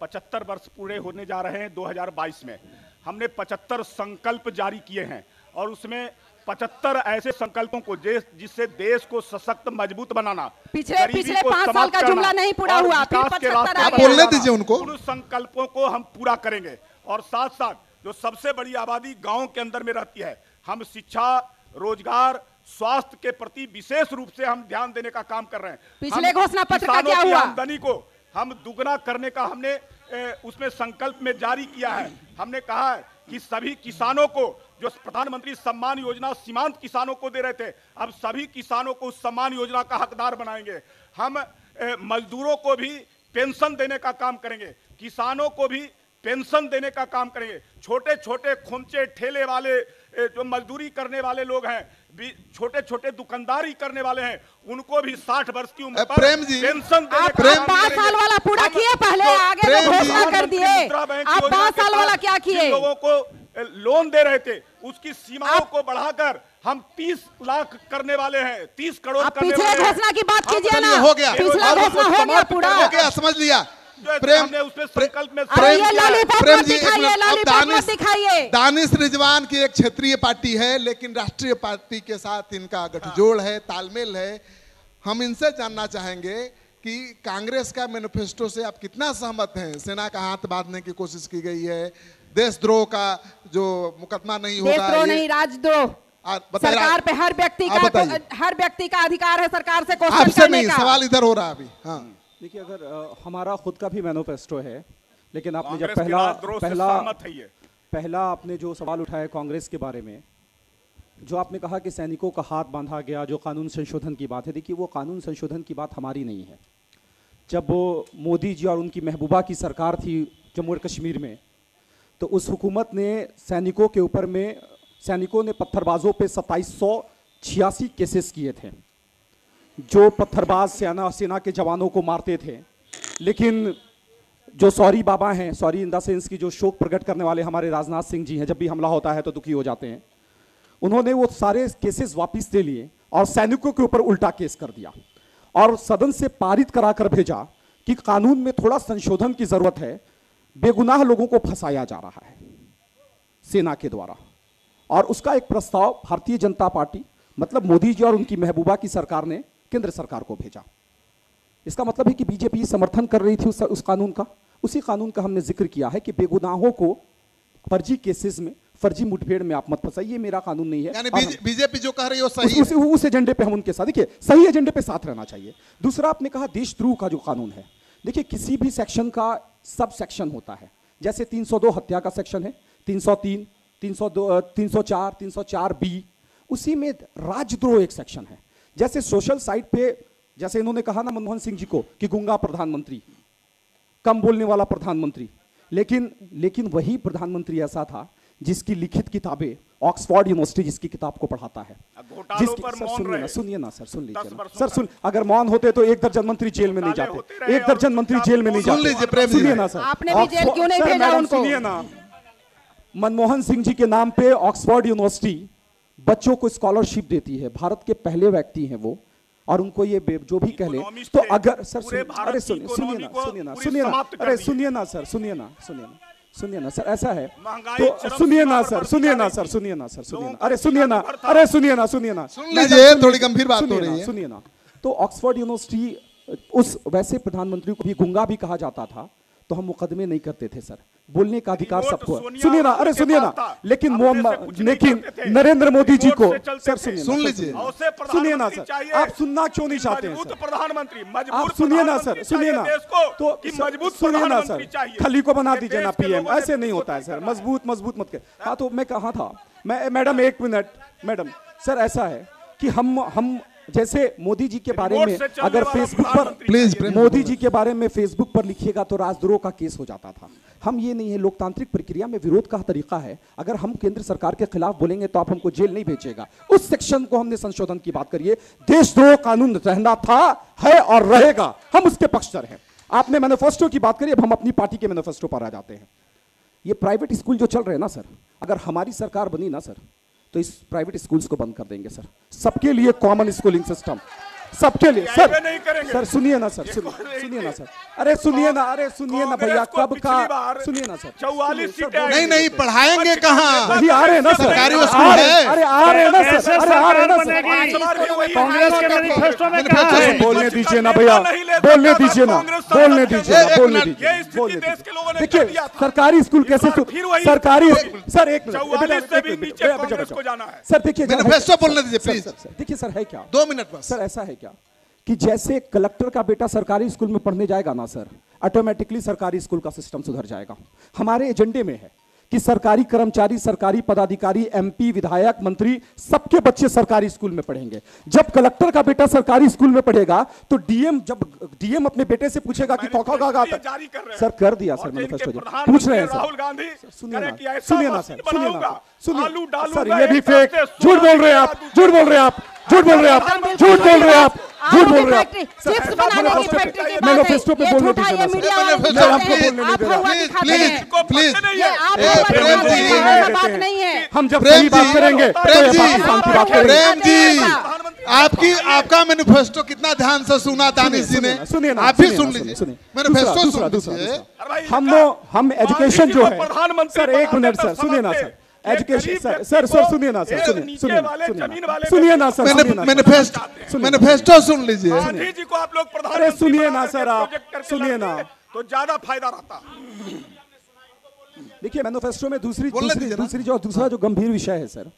S14: 75 वर्ष पूरे होने जा रहे हैं 2022 में। हमने 75 संकल्प जारी किए हैं और उसमें 75 ऐसे संकल्पों को जिससे देश को सशक्त मजबूत बनाना,
S15: पिछले 5 साल का जुमला नहीं पूरा हुआ,
S2: आप बोलने दीजिए उनको।
S14: उन संकल्पों को हम पूरा करेंगे और साथ साथ जो सबसे बड़ी आबादी गांव के अंदर में रहती है, हम शिक्षा, रोजगार, स्वास्थ्य के प्रति विशेष रूप से हम ध्यान देने का काम कर रहे हैं।
S15: पिछले घोषणा पत्र का क्या हुआ?
S14: आमदनी को हम दुगना करने का हमने उसमें संकल्प में जारी किया है। हमने कहा है कि सभी किसानों को, जो प्रधानमंत्री सम्मान योजना सीमांत किसानों को दे रहे थे, अब सभी किसानों को उस सम्मान योजना का हकदार बनाएंगे। हम मजदूरों को भी पेंशन देने का काम करेंगे, किसानों को भी पेंशन देने का काम करेंगे। छोटे छोटे खोमचे ठेले वाले जो मजदूरी करने वाले लोग हैं, छोटे छोटे दुकानदारी करने वाले हैं, उनको भी 60 वर्ष की उम्र पर पेंशन देने का
S15: 5 साल वाला पूरा किए, पहले आगे तो घोषणा कर दिए। आप 5 साल वाला क्या किए?
S14: लोगों को लोन दे रहे थे, उसकी सीमाओं को बढ़ाकर हम 30 लाख करने वाले हैं, 30 करोड़ करने वाले हैं।
S15: पिछले घोषणा की बात कीजिए ना,
S2: हो गया,
S15: पिछला घोषणा हो गया पूरा,
S2: हो गया, समझ लिया।
S14: प्रेम ने उसमें संकल्प में
S2: दानिश रिजवान की एक क्षेत्रीय पार्टी है, लेकिन राष्ट्रीय पार्टी के साथ इनका गठजोड़ है, तालमेल है। हम इनसे जानना चाहेंगे कि कांग्रेस का मैनिफेस्टो से आप कितना सहमत हैं? सेना का हाथ बांधने की कोशिश की गई है, देशद्रोह का जो मुकदमा नहीं होगा,
S15: देशद्रोह नहीं, राजद्रोह। सरकार पे हर व्यक्ति का अधिकार है सरकार से क्वेश्चन करने का।
S2: सवाल इधर हो रहा है अभी। हाँ,
S16: देखिए, अगर हमारा खुद का भी मैनिफेस्टो है लेकिन आपने जब
S14: कांग्रेस के राजद्रोह से सहमत है ये।
S16: पहला आपने जो सवाल उठाया कांग्रेस के बारे में, जो आपने कहा कि सैनिकों का हाथ बांधा गया, जो कानून संशोधन की बात है, देखिए वो कानून संशोधन की बात हमारी नहीं है। जब वो मोदी जी और उनकी महबूबा की सरकार थी जम्मू और कश्मीर में, तो उस हुकूमत ने सैनिकों के ऊपर में, सैनिकों ने पत्थरबाजों पे 2786 केसेस किए थे, जो पत्थरबाज सेना के जवानों को मारते थे। लेकिन जो सॉरी बाबा हैं, सॉरी इन द सेंस की जो शोक प्रकट करने वाले हमारे राजनाथ सिंह जी हैं, जब भी हमला होता है तो दुखी हो जाते हैं, उन्होंने वो सारे केसेस वापस ले लिए और सैनिकों के ऊपर उल्टा केस कर दिया और सदन से पारित करा कर भेजा कि कानून में थोड़ा संशोधन की जरूरत है, बेगुनाह लोगों को फंसाया जा रहा है सेना के द्वारा। और उसका एक प्रस्ताव भारतीय जनता पार्टी, मतलब मोदी जी और उनकी महबूबा की सरकार ने केंद्र सरकार को भेजा। इसका मतलब है कि बीजेपी समर्थन कर रही थी उस कानून का। उसी कानून का हमने जिक्र किया है कि बेगुनाहों को फर्जी केसेस में, फर्जी मुठभेड़ में आप मत फंसाइए, मेरा कानून नहीं है।
S2: यानी बीजेपी जो कह रही है वो सही है।
S16: उस एजेंडे पे हम उनके साथ, देखिए सही एजेंडे पे साथ रहना चाहिए। दूसरा आपने कहा देशद्रोह का जो कानून है, देखिए किसी भी सेक्शन का सब सेक्शन होता है। जैसे 302 हत्या का सेक्शन है, 303, 302, 304, 304B, उसी में राजद्रोह एक सेक्शन है। जैसे सोशल साइट पे, जैसे इन्होंने कहा ना मनमोहन सिंह जी को कि गूंगा प्रधानमंत्री, कम बोलने वाला प्रधानमंत्री, लेकिन वही प्रधानमंत्री ऐसा था जिसकी लिखित किताबें ऑक्सफोर्ड यूनिवर्सिटी जिसकी किताब को पढ़ाता है। सुनिए ना सर, सुन लीजिए ना सर, सुन, अगर मौन होते तो 1 दर्जन मंत्री जेल में नहीं जाते, 1 दर्जन मंत्री जेल में नहीं जाते। सुनिए ना सर,
S15: आपने भी जेल क्यों नहीं भेजा उनको?
S16: सुनिए ना, मनमोहन सिंह जी के नाम पे ऑक्सफोर्ड यूनिवर्सिटी बच्चों को स्कॉलरशिप देती है, भारत के पहले व्यक्ति हैं वो, और उनको ये जो भी कह ले तो अगर सर अरे सुनिए ना सर, ऐसा है तो सुनिए ना सर, अरे सुनिए ना,
S2: थोड़ी गंभीर बात हो रही है।
S16: सुनिए ना, तो ऑक्सफोर्ड यूनिवर्सिटी, उस वैसे प्रधानमंत्री को भी गूंगा भी कहा जाता था, तो हम मुकदमे नहीं करते थे सर, बोलने का अधिकार सबको है। सुनिए ना, अरे सुनिए ना, लेकिन नरेंद्र मोदी जी को सर सुन लीजिए, सुनिए ना सर, आप सुनना क्यों नहीं चाहते हैं सर?
S14: प्रधानमंत्री
S16: आप सुनिए ना सर, सुनिए ना, तो सुनिए ना सर, खली को बना दीजिए ना पीएम, ऐसे नहीं होता है सर, मजबूत मत कर। हाँ तो मैं कहा था, मैं मैडम 1 मिनट, मैडम सर, ऐसा है कि हम जैसे मोदी जी के बारे में अगर फेसबुक पर मोदी जी के बारे में फेसबुक पर लिखिएगा तो राजद्रोह का केस हो जाता था। हम ये नहीं है, लोकतांत्रिक प्रक्रिया में विरोध का तरीका है। अगर हम केंद्र सरकार के खिलाफ बोलेंगे तो आप हमको जेल नहीं भेजिएगा। उस सेक्शन को हमने संशोधन की बात करिए, देशद्रोह कानून रहना था, है और रहेगा, हम उसके पक्षधर हैं। आपने मैनिफेस्टो की बात करी, अब हम अपनी पार्टी के मैनिफेस्टो पर आ जाते हैं। ये प्राइवेट स्कूल जो चल रहे हैं ना सर, अगर हमारी सरकार बनी ना सर, तो इस प्राइवेट स्कूल्स को बंद कर देंगे सर, सबके लिए कॉमन स्कूलिंग सिस्टम, सबके लिए सर सुनिए ना सर, सुनिए ना सर, अरे सुनिए ना भैया, कब का सुनिए ना सर,
S14: 44 सीटें
S2: नहीं पढ़ाएंगे कहाँ,
S16: वही आ रहे हैं ना सर,
S2: सरकारी स्कूल है,
S16: अरे आ रहे हैं ना सर, अरे आ रहे हैं ना सर,
S17: कांग्रेस के मैनिफेस्टो में कहा है?
S16: बोलने दीजिए ना भैया, बोलने दीजिए। देखिए सरकारी स्कूल कैसे, सरकारी सर, एक मिनट सर, देखिए
S2: मैनिफेस्टो बोलने दीजिए प्लीज।
S16: देखिए सर, है क्या
S2: 2 मिनट बस
S16: सर, ऐसा है क्या कि जैसे कलेक्टर का बेटा सरकारी स्कूल में पढ़ने जाएगा ना सर, ऑटोमेटिकली सरकारी स्कूल का सिस्टम सुधर जाएगा। हमारे एजेंडे में है कि सरकारी कर्मचारी, सरकारी पदाधिकारी, एमपी, विधायक, मंत्री, सबके बच्चे सरकारी स्कूल में पढ़ेंगे। जब कलेक्टर का बेटा सरकारी स्कूल में पढ़ेगा तो डीएम अपने बेटे से पूछेगा कि कौका गा सर, कर दिया सर मैनिफेस्टो, पूछ रहे हैं सर, सुनिए ना सर, ये भी फेक, झूठ बोल रहे हैं आप, झूठ बोल रहे हैं आप, मैनिफेस्टो पे बोलने दीजिए हम जब सही बात करेंगे
S2: प्रेम जी, आपका मैनिफेस्टो कितना ध्यान से सुना दानिश जी ने, सुनिए, आप भी सुन लीजिए मैनिफेस्टो। दूसरा
S16: हम एजुकेशन जो है सर, 1 मिनट सर, सुनिए ना सर, एजुकेशन सर सुनिए ना सर,
S2: मैनिफेस्टो सुन लीजिए।
S16: अरे सुनिए ना सर, आप सुनिए ना
S14: तो ज्यादा फायदा रहता।
S16: देखिए मैनिफेस्टो में दूसरा जो गंभीर विषय है सर,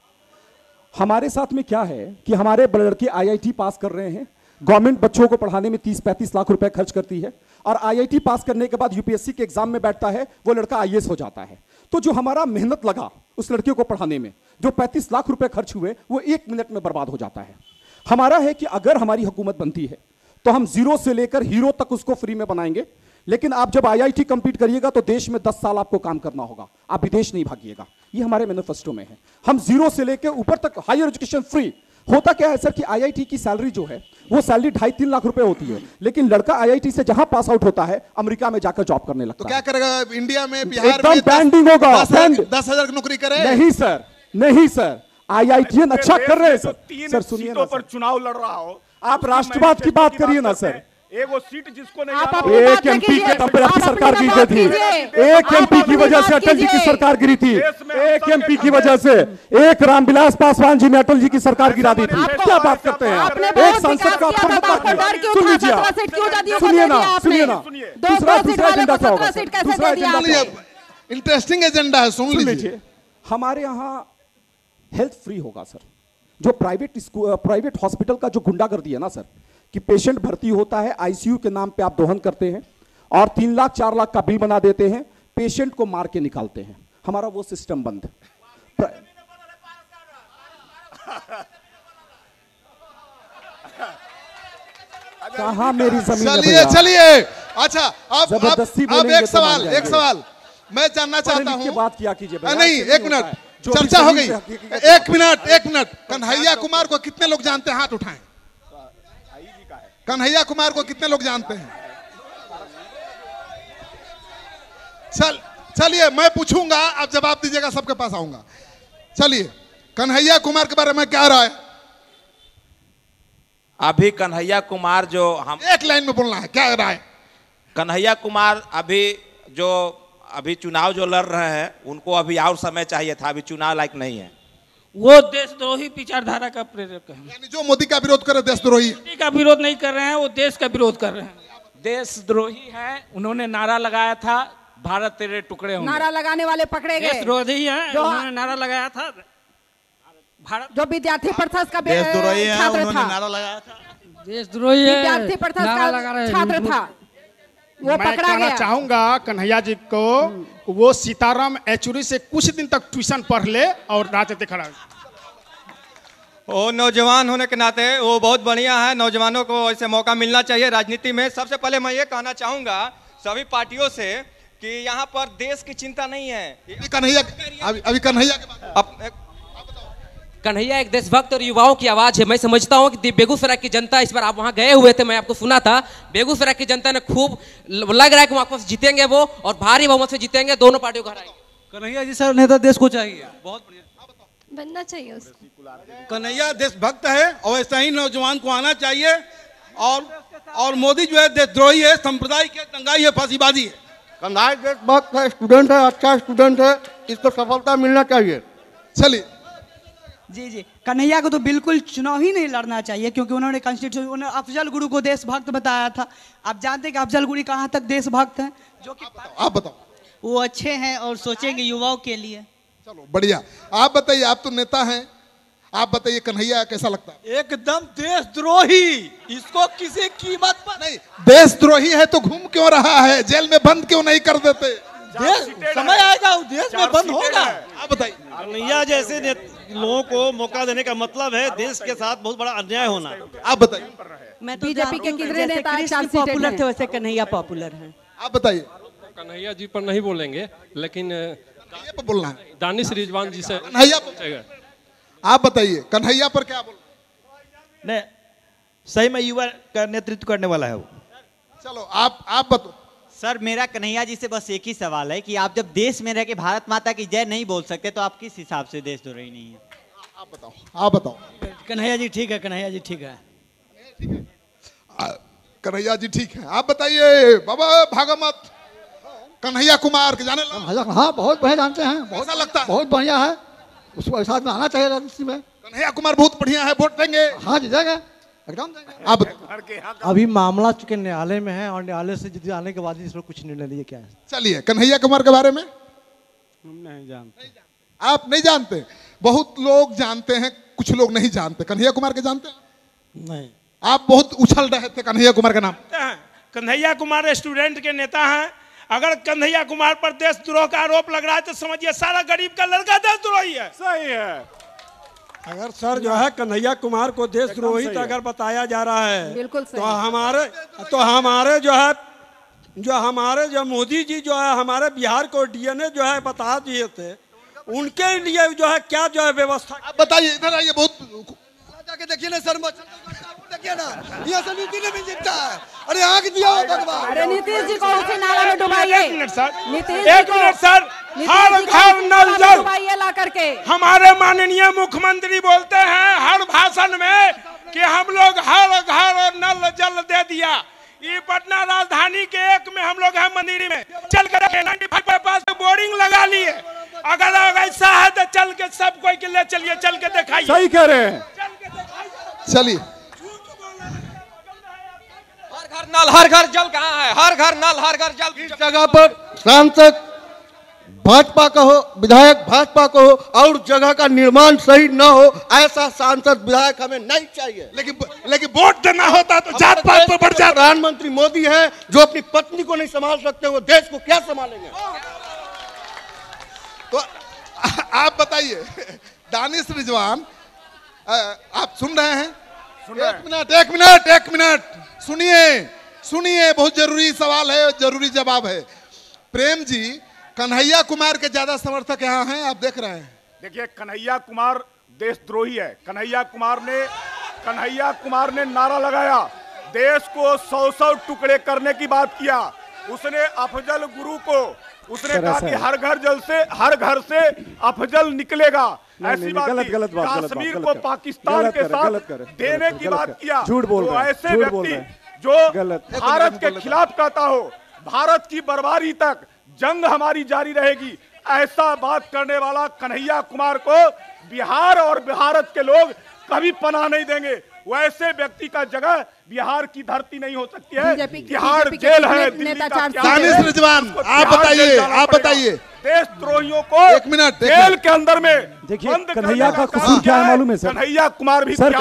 S16: हमारे साथ में क्या है कि हमारे लड़के IIT पास कर रहे हैं, गवर्नमेंट बच्चों को पढ़ाने में 30-35 लाख रुपए खर्च करती है, और आईआईटी पास करने के बाद यूपीएससी के एग्जाम में बैठता है, वो लड़का आईएएस हो जाता है। तो जो हमारा मेहनत लगा उस लड़के को पढ़ाने में, जो 35 लाख रुपए खर्च हुए, वो 1 मिनट में बर्बाद हो जाता है। हमारा है कि अगर हमारी हुकूमत बनती है तो हम जीरो से लेकर हीरो तक उसको फ्री में बनाएंगे, लेकिन आप जब आईआईटी कंप्लीट करिएगा तो देश में 10 साल आपको काम करना होगा, आप विदेश नहीं भागिएगा। ये हमारे मैनिफेस्टो में है। हम जीरो से लेकर ऊपर तक हायर एजुकेशन फ्री। होता क्या है सर कि आईआईटी की सैलरी जो है वो सैलरी 2.5-3 लाख रुपए होती है, लेकिन लड़का आईआईटी से जहां पास आउट होता है अमेरिका में जाकर जॉब करने लगता
S2: तो
S16: है।
S2: क्या करेगा इंडिया में, बिहार
S16: एकदम
S2: में
S16: बैंडिंग होगा।
S2: 10,000 की नौकरी करे?
S16: नहीं सर, नहीं सर, आईआईटीएन अच्छा कर रहे हैं सर। सर सुनिए ना
S14: पर चुनाव लड़ रहा हो,
S16: आप राष्ट्रवाद की बात करिए ना सर।
S14: एक वो सीट जिसको नहीं
S16: एक एमपी के दम पे आपकी सरकार गिरी थी, एक एमपी की वजह से अटल जी की सरकार गिरी थी, एक एमपी की वजह से एक रामविलास पासवान जी ने अटल जी की सरकार गिरा दी थी। क्या बात करते हैं आप? एक सांसद का सुन लीजिए आप, सुनिए ना, सुनिए ना, दूसरा एजेंडा क्या होगा? दूसरा एजेंडा
S2: इंटरेस्टिंग एजेंडा है, सुन लीजिए।
S16: हमारे यहाँ हेल्थ फ्री होगा सर। जो प्राइवेट हॉस्पिटल का जो गुंडागर्दी है ना सर, कि पेशेंट भर्ती होता है, आईसीयू के नाम पे आप दोहन करते हैं और 3 लाख 4 लाख का बिल बना देते हैं, पेशेंट को मार के निकालते हैं। हमारा वो सिस्टम बंद है। कहां मेरी जमीन है?
S2: चलिए चलिए, अच्छा अब
S16: जबरदस्ती
S2: एक सवाल मैं जानना चाहता हूं।
S16: बात किया कीजिए।
S2: नहीं, एक मिनट, चर्चा हो गई। एक मिनट, कन्हैया कुमार को कितने लोग जानते हैं? हाथ उठाएं। कन्हैया कुमार को कितने लोग जानते हैं? चलिए मैं पूछूंगा, आप जवाब दीजिएगा, सबके पास आऊंगा। चलिए, कन्हैया कुमार के बारे में क्या राय?
S6: अभी कन्हैया कुमार जो हम
S2: एक लाइन में बोलना है, क्या राय?
S6: कन्हैया कुमार अभी चुनाव जो लड़ रहे हैं, उनको अभी और समय चाहिए था, अभी चुनाव लायक नहीं है।
S12: वो देशद्रोही विचारधारा का प्रेरक है।
S2: यानी जो मोदी का विरोध करे देशद्रोही।
S12: मोदी का विरोध नहीं कर रहे हैं, वो देश का विरोध कर रहे हैं।
S13: देशद्रोही है। उन्होंने नारा लगाया था भारत तेरे टुकड़े होंगे।
S15: नारा लगाने वाले पकड़े गए।
S12: देशद्रोही है, उन्होंने नारा लगाया था भारत।
S15: जो विद्यार्थी परिषद का
S7: देशद्रोही है,
S15: छात्र
S7: उन्होंने
S15: था।
S7: नारा लगाया था।
S12: देशद्रोही है,
S15: विद्यार्थी परिषद का छात्र था, वो
S17: मैं
S15: पकड़ा
S17: कहना
S15: गया।
S17: चाहूंगा कन्हैया जी को, वो सीताराम येचुरी से कुछ दिन तक ट्यूशन पढ़ ले और राजनीति खड़ा।
S19: वो नौजवान होने के नाते वो बहुत बढ़िया है। नौजवानों को ऐसे मौका मिलना चाहिए राजनीति में। सबसे पहले मैं ये कहना चाहूंगा सभी पार्टियों से कि यहाँ पर देश की चिंता नहीं है।
S2: कन्हैया अभी कन्हैया के बाद
S23: कन्हैया एक देशभक्त और युवाओं की आवाज है। मैं समझता हूं कि बेगूसराय की जनता, इस बार आप वहां गए हुए थे, मैं आपको सुना था, बेगूसराय की जनता ने खूब लग रहा है कि वापस जीतेंगे वो, और भारी बहुमत से जीतेंगे, दोनों पार्टियों को हराएंगे।
S10: कन्हैया जी सर नेता देश को चाहिए, बहुत बढ़िया
S24: बनना चाहिए उसको।
S7: कन्हैया देशभक्त है और ऐसा ही नौजवान को आना चाहिए। और मोदी जो है देशद्रोही है, सांप्रदायिक है, दंगाई है, फांसीबाजी है।
S20: कन्हैया देशभक्त है, स्टूडेंट है, अच्छा स्टूडेंट है, इसको सफलता मिलना चाहिए।
S2: चलिए
S22: जी, कन्हैया को तो बिल्कुल चुनाव ही नहीं लड़ना चाहिए, क्योंकि उन्होंने कॉन्स्टिट्यूशन, उन्होंने अफजल गुरु को देशभक्त बताया था। आप जानते हैं कि अफजल गुरु कहाँ तक देशभक्त हैं? जो कि
S2: आप बताओ।
S25: वो अच्छे हैं और सोचेंगे युवाओं के लिए।
S2: चलो बढ़िया। आप बताइए, आप तो नेता हैं, आप बताइए कन्हैया कैसा लगता है?
S4: एकदम देशद्रोही, इसको किसी कीमत पर
S2: नहीं। देशद्रोही है तो घूम क्यों रहा है? जेल में बंद क्यों नहीं कर देते?
S4: समय आएगा वो देश में बंद होगा।
S2: आप बताइए।
S7: कन्हैया जैसे लोगों को मौका देने का मतलब है देश के साथ बहुत बड़ा अन्याय होना।
S2: आप बताइए।
S15: मैं तो बीजेपी के कितने नेता
S5: पॉपुलर थे वैसे कन्हैया पॉपुलर हैं।
S2: आप बताइए।
S26: कन्हैया जी पर नहीं बोलेंगे, लेकिन
S2: पर बोलना है
S26: दानिश रिजवान जी से
S2: कन्हैया। आप बताइए कन्हैया पर क्या बोल?
S7: नहीं, सही में युवा का नेतृत्व करने वाला है वो।
S2: चलो आप बताओ।
S27: सर मेरा कन्हैया जी से बस एक ही सवाल है कि आप जब देश में रह के भारत माता की जय नहीं बोल सकते तो आप किस हिसाब से देशद्रोही नहीं है?
S2: आप बताओ।
S25: कन्हैया जी ठीक है, कन्हैया जी ठीक है।
S2: कन्हैया जी ठीक है। आप बताइए बाबा भागमत, कन्हैया कुमार के जाने
S28: हाँ बहुत बढ़िया जानते हैं।
S2: बहुत लगता है,
S28: बहुत बढ़िया है, उसको साथ में आना चाहिए राजनीति में।
S2: कन्हैया कुमार बहुत बढ़िया है, वोट देंगे।
S28: हाँ जीतेंगे एकदम।
S2: आप
S29: अभी मामला चूंकि न्यायालय में है और न्यायालय से जितने आने के बाद इस पर कुछ निर्णय लिए क्या है।
S2: चलिए कन्हैया कुमार के बारे में
S29: हम नहीं जानते।
S2: आप नहीं जानते? बहुत लोग जानते हैं, कुछ लोग नहीं जानते। कन्हैया कुमार के जानते हैं?
S29: नहीं।
S2: आप बहुत उछल रहे थे कन्हैया कुमार का नाम।
S1: कन्हैया कुमार स्टूडेंट के नेता हैं। अगर कन्हैया कुमार पर देशद्रोह का आरोप लग रहा है तो समझिए सारा गरीब का लड़का देशद्रोही है।
S3: सही है। अगर सर जो है कन्हैया कुमार को देशद्रोही तो अगर बताया जा रहा है
S15: बिल्कुल सही।
S3: तो हमारे जो मोदी जी जो है हमारे बिहार को डीएनए जो है बता दिए थे, उनके लिए जो है क्या जो है व्यवस्था।
S2: आप बताइए, इधर आइए, बहुत
S28: जाके देखिए ना सर, देखिए ना, यहाँ से नीति ने भी जीतता है। अरे आग दिया हो भगवान।
S15: अरे नीतीश जी को उसी नाला में डुबाइए।
S1: एक मिनट सर,
S15: नीतीश
S1: एक मिनट सर। हर घर नल जल
S15: डुबाइए ला करके।
S1: हमारे माननीय मुख्यमंत्री बोलते हैं हर भाषण में कि हम लोग हर घर नल जल दे दिया। ये पटना राजधानी के एक में हम लोग हैं मंदिर में चल कर 95 के पास बोरिंग लगा लिए। अगर ऐसा है तो चल के सब कोई के ले चलिए, चल के दिखाइए।
S3: सही कह रहे हैं।
S2: चलिए।
S19: हर घर जल कहाँ है? हर घर नल, हर घर जल।
S20: इस जगह पर सांसद भाजपा का हो, विधायक भाजपा को हो और जगह का निर्माण सही न हो, ऐसा सांसद विधायक हमें नहीं चाहिए।
S2: लेकिन वोट देना होता तो जात पात पर बढ़ जाता।
S20: प्रधानमंत्री मोदी हैं जो अपनी पत्नी को नहीं संभाल सकते, वो देश को क्या संभालेंगे?
S2: तो आप बताइए दानिश रिजवान, आप सुन रहे हैं? एक मिनट सुनिए, बहुत जरूरी सवाल है, जरूरी जवाब है। प्रेम जी, कन्हैया कुमार के ज्यादा समर्थक यहाँ हैं, आप देख रहे हैं।
S17: देखिए, कन्हैया कुमार देशद्रोही है। कन्हैया कुमार ने नारा लगाया, देश को 100 टुकड़े करने की बात किया। उसने अफजल गुरु को उसने कहा कि हर घर से अफजल निकलेगा। ऐसी बात कश्मीर को पाकिस्तान के साथ देने की बात किया। तो ऐसे व्यक्ति जो भारत के खिलाफ कहता हो, भारत की बर्बादी तक जंग हमारी जारी रहेगी, ऐसा बात करने वाला कन्हैया कुमार को बिहार और भारत के लोग कभी पनाह नहीं देंगे। वैसे व्यक्ति का जगह बिहार की धरती नहीं हो सकती है। बिहार जेल है।
S2: दानिश रिजवान, आप बताइए
S17: देशद्रोहियों को
S2: एक मिनट
S17: जेल के अंदर में
S3: देखिए कन्हैया का कसूर क्या है मालूम है सर?
S17: कन्हैया कुमार भी
S3: सर,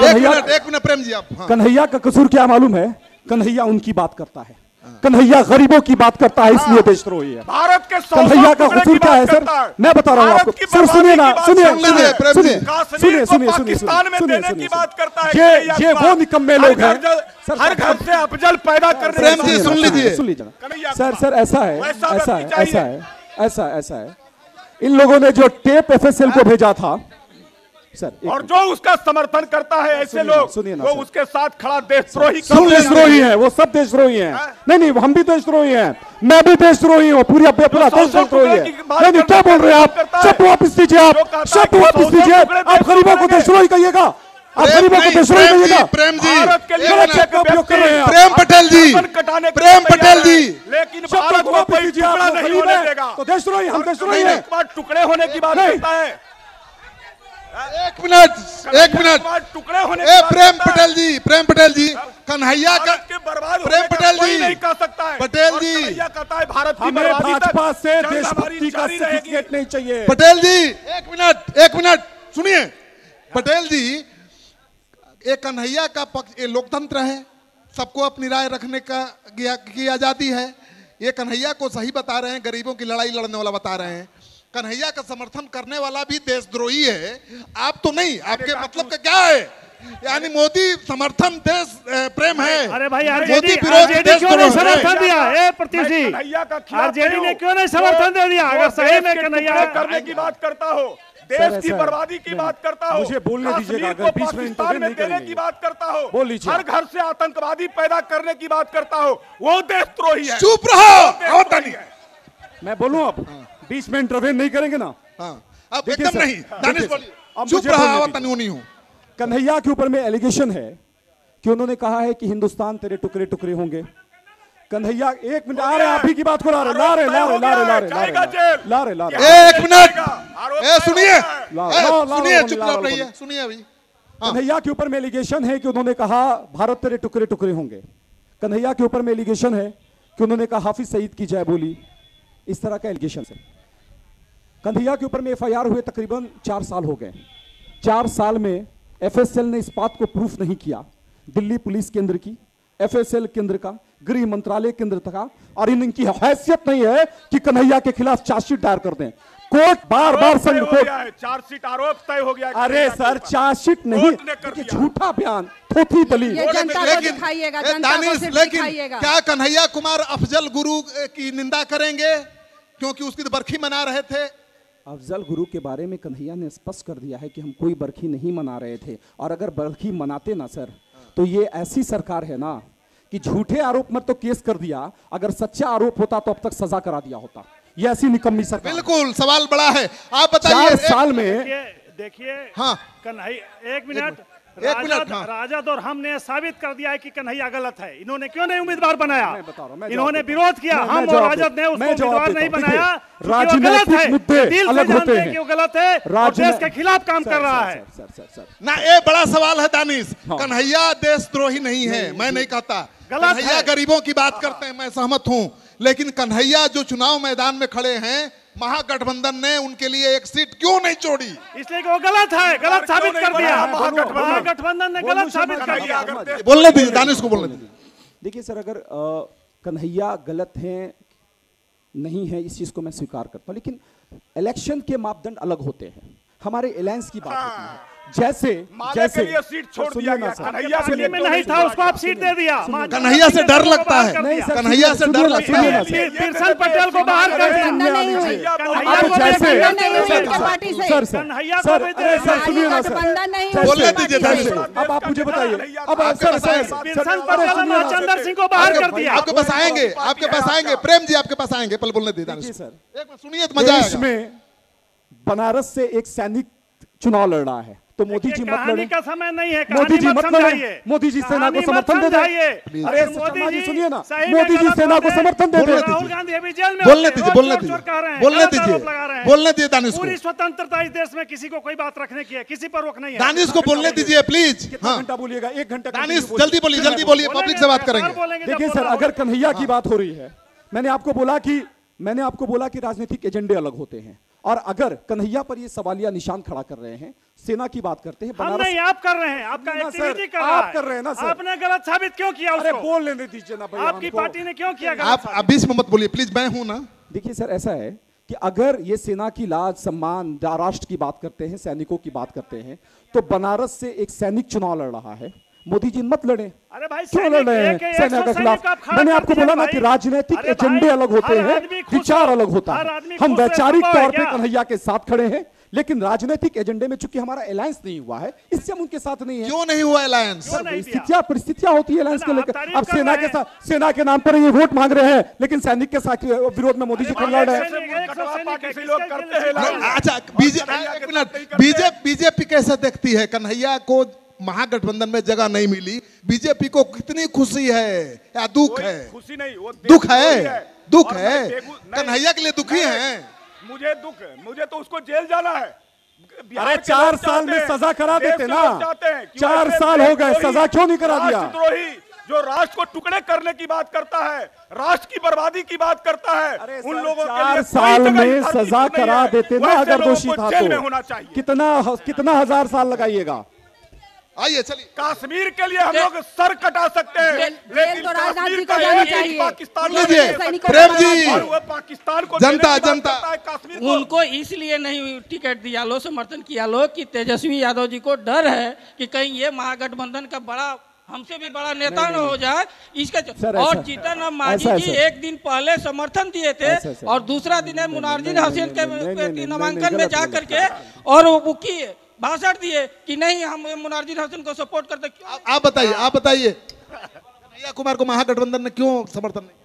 S2: एक मिनट प्रेम जी, आप
S3: कन्हैया का कसूर क्या मालूम है? कन्हैया उनकी बात करता है, कन्हैया गरीबों की बात करता है, इसलिए देशद्रोही है।
S17: भारत के
S3: कन्हैया का कसूर क्या है सर? मैं बता रहा हूँ आपको सर, सुनिए ना, ये वो निकम्मे लोग हैं।
S17: हर घर से अफजल पैदा करने।
S2: प्रेम जी सुन लीजिए
S3: सर, ऐसा है, इन लोगों ने जो टेप FSL को भेजा था सर,
S17: और जो उसका समर्थन करता है, ऐसे लोग वो उसके साथ खड़ा
S3: देशद्रोही है। वो सब देशद्रोही हैं। नहीं, हम भी देशद्रोही हैं, मैं भी देशद्रोही हूँ, पूरा देशद्रोही है। नहीं, क्या बोल रहे हैं आप? शब्द वापस दीजिए, आप गरीबों को देशद्रोही कहिएगा, आप गरीबों को देशद्रोही कहिएगा।
S2: प्रेम जी,
S3: उपयोग कर रहे हैं
S2: प्रेम पटेल जी,
S17: लेकिन भारत को कोई टुकड़ा नहीं होने देगा।
S3: तो देशद्रोही, हम देशद्रोही हैं।
S17: टुकड़े होने की बात करता है।
S2: एक मिनट
S17: टुकड़े होने।
S2: प्रेम पटेल जी, कन्हैया का प्रेम पटेल जी
S17: नहीं कह सकता है।
S2: पटेल जी,
S17: कहता है भारत की
S3: हमें भाजपा से देशभक्ति का सर्टिफिकेट नहीं चाहिए।
S2: पटेल जी एक मिनट सुनिए। पटेल जी, ये कन्हैया का पक्ष, ये लोकतंत्र है, सबको अपनी राय रखने की आजादी है। ये कन्हैया को सही बता रहे हैं, गरीबों की लड़ाई लड़ने वाला बता रहे हैं। कन्हैया का समर्थन करने वाला भी देशद्रोही है, आप तो नहीं। आपके मतलब का क्या है? यानी मोदी समर्थन देश प्रेम है।
S17: अरे भाई,
S2: मोदी विरोध
S17: क्यों नहीं समर्थन दिया? आरजेडी ने क्यों नहीं समर्थन दे दिया? अगर सही में कन्हैया करने की बात करता हो, देश की बर्बादी की बात करता हो,
S3: मुझे बोलने दीजिएगा, अगर बीच में इंटरव्यू नहीं
S17: देने की बात करता हो,
S3: बोल लीजिए,
S17: हर घर से आतंकवादी पैदा करने की बात करता हो, वो देशद्रोही है।
S2: चुप रहो।
S3: मैं बोलूं अब बीच में इंटरव्यू नहीं करेंगे ना?
S2: अब एकदम नहीं। दानिश बोलिए, चुप रहा, नहीं हूं।
S3: कन्हैया के ऊपर में एलिगेशन है कि उन्होंने कहा है कि हिंदुस्तान तेरे टुकड़े टुकड़े होंगे। कन्हैया, एक मिनट, आ रहे आप ही की बात को ला रहे।
S2: एक मिनट सुनिए, चुप रहिए, सुनिए अभी।
S3: कन्हैया के ऊपर में एलिगेशन है कि उन्होंने कहा भारत तेरे टुकड़े टुकड़े होंगे। कन्हैया के ऊपर में एलिगेशन है कि उन्होंने कहा हाफिज सईद की जय बोली। इस तरह का एलिगेशन है। कन्हैया के ऊपर में FIR हुए तकरीबन 4 साल हो गए। 4 साल में FSL ने इस बात को प्रूफ नहीं किया दिल्ली पुलिस केंद्र की, FSL केंद्र का, गृह मंत्रालय केंद्र का, और इनकी हैसियत नहीं है कि कन्हैया के खिलाफ चार्जशीट दायर कर दें। कोर्ट बार बार संघ कोर्ट,
S1: चार्जशीट आरोप तय हो गया।
S3: अरे सर चार्जशीट नहीं, झूठा बयान, थोथी दलील।
S2: लेकिन क्या कन्हैया कुमार अफजल गुरु की निंदा करेंगे क्योंकि उसकी तो बरखी मना रहे थे?
S3: अफजल गुरु के बारे में कन्हैया ने स्पष्ट कर दिया है कि हम कोई बरखी नहीं मना रहे थे, और अगर बरखी मनाते ना सर तो ये ऐसी सरकार है ना कि झूठे आरोप में तो केस कर दिया, अगर सच्चा आरोप होता तो अब तक सजा करा दिया होता। ये ऐसी निकम्मी सरकार।
S2: बिल्कुल, सवाल बड़ा है। आप बताइए
S3: 4 साल में
S17: देखिए
S2: हाँ
S17: कन्हैया, एक मिनट, राजद और हमने साबित कर दिया है कि कन्हैया गलत है। इन्होंने क्यों नहीं उम्मीदवार बनाया? इन्होंने विरोध किया, हम और राजद ने उसको उम्मीदवार नहीं बनाया।
S3: राजनीतिक मुद्दे अलग होते हैं,
S17: कि वो गलत है और देश के खिलाफ काम कर रहा है
S2: ना। ये बड़ा सवाल है दानिश। कन्हैया देशद्रोही नहीं है, मैं नहीं कहता। कन्हैया गरीबों की बात करते हैं, मैं सहमत हूँ, लेकिन कन्हैया जो चुनाव मैदान में खड़े हैं, महागठबंधन ने उनके लिए एक सीट क्यों नहीं छोड़ी?
S17: इसलिए कि वो गलत है, गलत साबित कर दिया। महागठबंधन ने गलत साबित कर दिया।
S2: बोलने दीजिए, दानिश को बोलने दीजिए।
S3: देखिए सर, अगर कन्हैया गलत हैं नहीं है, इस चीज को मैं स्वीकार करता हूं, लेकिन इलेक्शन के मापदंड अलग होते हैं। हमारे अलायंस की बात होती है, जैसे
S1: सीट छोड़ दिया गया,
S17: कन्हैया के लिए में नहीं था, उसको आप सीट दे दिया।
S2: कन्हैया से डर लगता है, कन्हैया से डर लगता है।
S17: बिरसन पटेल को बाहर कर दिया।
S2: बोलने दीजिए,
S3: अब आप मुझे बताइए। अब
S17: बिरसन पटेल महाचंद्र सिंह को बाहर कर दिया।
S2: आपके पास आएंगे, आपके पास आएंगे, प्रेम जी आपके पास आएंगे, पल बोलने दीजिए सर। एक बार सुनिए तो मजा आएगा।
S3: देश में बनारस से एक सैनिक चुनाव लड़ रहा है, तो मोदी जी मत लड़े।
S17: का समय नहीं है,
S3: मोदी जी मत लड़े। मोदी जी सेना को समर्थन दे दे। अरे शर्मा जी सुनिए ना, मोदी जी सेना को समर्थन दे दे।
S17: राहुल गांधी अभी जेल में।
S2: बोलने दीजिए, बोलने दीजिए, बोलने दीजिए, बोलने दीजिए दानिश को।
S17: पूरी स्वतंत्रता इस देश में किसी को कोई बात रखने की है, किसी पर रोक नहीं है।
S2: दानिश को बोलने दीजिए प्लीज।
S3: कितना घंटा बोलिएगा? 1 घंटा।
S2: दानिश जल्दी बोलिए, जल्दी बोलिए, पब्लिक से बात करेंगे।
S3: देखिए सर, अगर कन्हैया की बात हो रही है, मैंने आपको बोला कि राजनीतिक एजेंडे अलग होते हैं, और अगर कन्हैया पर ये सवालिया निशान खड़ा कर रहे हैं, सेना की बात करते हैं,
S17: हम नहीं, आप कर रहे हैं, आपका एक्टिविटी कर रहा है।
S3: आप कर रहे हैं ना सर।
S17: आपने गलत साबित क्यों किया उसको?
S3: अरे बोल लेने दीजिए ना भैया,
S17: आपकी पार्टी ने क्यों किया गलत?
S2: आप बीच में मत बोलिए प्लीज, मैं हूं ना।
S3: देखिए सर, ऐसा है कि अगर ये सेना की लाज सम्मान, राष्ट्र की बात करते हैं, सैनिकों की बात करते हैं, तो बनारस से एक सैनिक चुनाव लड़ रहा है। मोदी जी मत लड़े।
S17: अरे भाई,
S3: क्यों लड़ रहे हैं सेना के खिलाफ? मैंने आपको बोला ना कि राजनीतिक एजेंडे अलग होते हैं, विचार अलग होता है। हम वैचारिक तौर पे कन्हैया के साथ खड़े हैं, लेकिन राजनीतिक एजेंडे में चूंकि हमारा अलायंस नहीं हुआ है, इससे हम उनके साथ नहीं है।
S2: क्यों नहीं हुआ अलायंस?
S3: परिस्थितियां होती है अलायंस को लेकर। अब सेना के साथ, सेना के नाम पर ये वोट मांग रहे हैं, लेकिन सैनिक के साथ विरोध में मोदी जी खड़ लड़ रहे हैं।
S2: अच्छा, बीजेपी कैसे देखती है? कन्हैया को महागठबंधन में जगह नहीं मिली, बीजेपी को कितनी खुशी है या दुख है?
S1: खुशी नहीं, वो
S2: दुख है, दुख है। कन्हैया के लिए दुखी है।
S1: मुझे दुख है, मुझे तो उसको जेल जाना है।
S3: अरे 4 साल में सजा करा देते ना। 4 साल हो गए, सजा क्यों नहीं करा दिया?
S1: राष्ट्रद्रोही जो राष्ट्र को टुकड़े करने की बात करता है, राष्ट्र की बर्बादी की बात करता है, उन लोगों के लिए
S3: 4 साल में सजा करा देते ना। अगर दोषी था तो कितना हजार साल लगाइएगा?
S2: आइए चलिए।
S1: कश्मीर के लिए हम लोग सर कटा सकते हैं, लेकिन
S15: तो राजनाथ जी को जाना चाहिए।
S1: पाकिस्तान
S2: प्रेम जी,
S1: पाकिस्तान को
S2: जनता
S12: उनको इसलिए नहीं टिकट दिया लो, समर्थन किया लो कि तेजस्वी यादव जी को डर है कि कहीं ये महागठबंधन का बड़ा, हमसे भी बड़ा नेता न हो जाए इसके। और जीतन राम मांझी जी एक दिन पहले समर्थन दिए थे, और दूसरा दिन मुनाजिर हसन के नामांकन में जा करके और वो की भाषण दिए कि नहीं हम मुनाजिर हसन को सपोर्ट करते।
S2: आप बताइए कन्हैया कुमार को महागठबंधन ने क्यों समर्थन नहीं?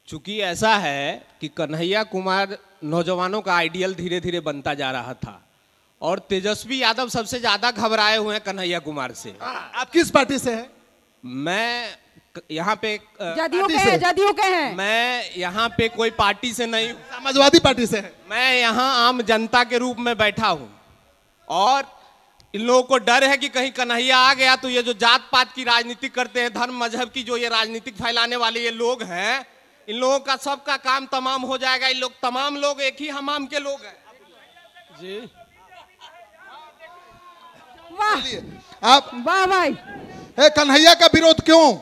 S6: चूंकि ऐसा है कि कन्हैया कुमार नौजवानों का आइडियल धीरे धीरे बनता जा रहा था, और तेजस्वी यादव सबसे ज्यादा घबराए हुए हैं कन्हैया कुमार से।
S2: आप किस पार्टी से हैं?
S6: मैं यहाँ पे
S15: जदयू के हैं।
S6: मैं यहाँ पे कोई पार्टी से नहीं,
S2: समाजवादी पार्टी से है।
S6: मैं यहाँ आम जनता के रूप में बैठा हूँ, और इन लोगों को डर है कि कहीं कन्हैया आ गया तो ये जो जात पात की राजनीति करते हैं, धर्म मजहब की जो ये राजनीतिक फैलाने वाले ये लोग हैं, इन लोगों का सबका काम तमाम हो जाएगा। इन लोग तमाम लोग एक ही हमाम के लोग हैं जी।
S15: वाह,
S2: आप
S15: वाह भाई,
S2: कन्हैया का विरोध क्यों?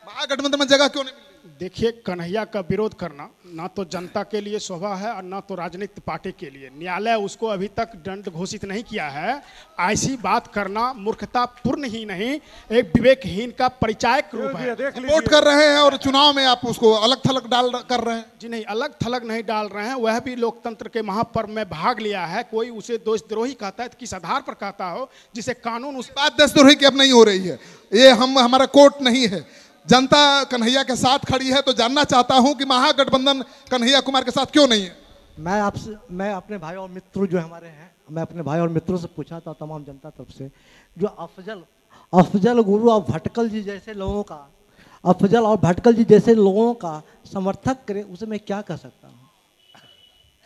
S2: महागठबंधन में जगह क्यों नहीं?
S8: देखिए, कन्हैया का विरोध करना ना तो जनता के लिए शोभा है और ना तो राजनीतिक पार्टी के लिए। न्यायालय उसको अभी तक दंड घोषित नहीं किया है। ऐसी बात करना मूर्खतापूर्ण ही नहीं, एक विवेकहीन का परिचायक रूप है।
S2: वोट कर रहे हैं और चुनाव में आप उसको अलग थलग कर रहे हैं।
S8: जी नहीं, अलग थलग नहीं डाल रहे हैं। वह भी लोकतंत्र के महापर्व में भाग लिया है। कोई उसे देशद्रोही कहता है तो किस आधार पर कहता हो जिसे कानून उस
S2: बात देशद्रोही की अब नहीं हो रही है। ये हमारा कोर्ट नहीं है। जनता कन्हैया के साथ खड़ी है, तो जानना चाहता हूं कि महागठबंधन कन्हैया कुमार के साथ क्यों नहीं है।
S29: मैं अपने भाई और मित्रों जो हमारे हैं, मैं अपने भाई और मित्रों से पूछा था, तमाम जनता तरफ से, जो अफजल गुरु और भटकल जी जैसे लोगों का, अफजल और भटकल जी जैसे लोगों का समर्थक करे, उसे मैं क्या कह सकता हूँ?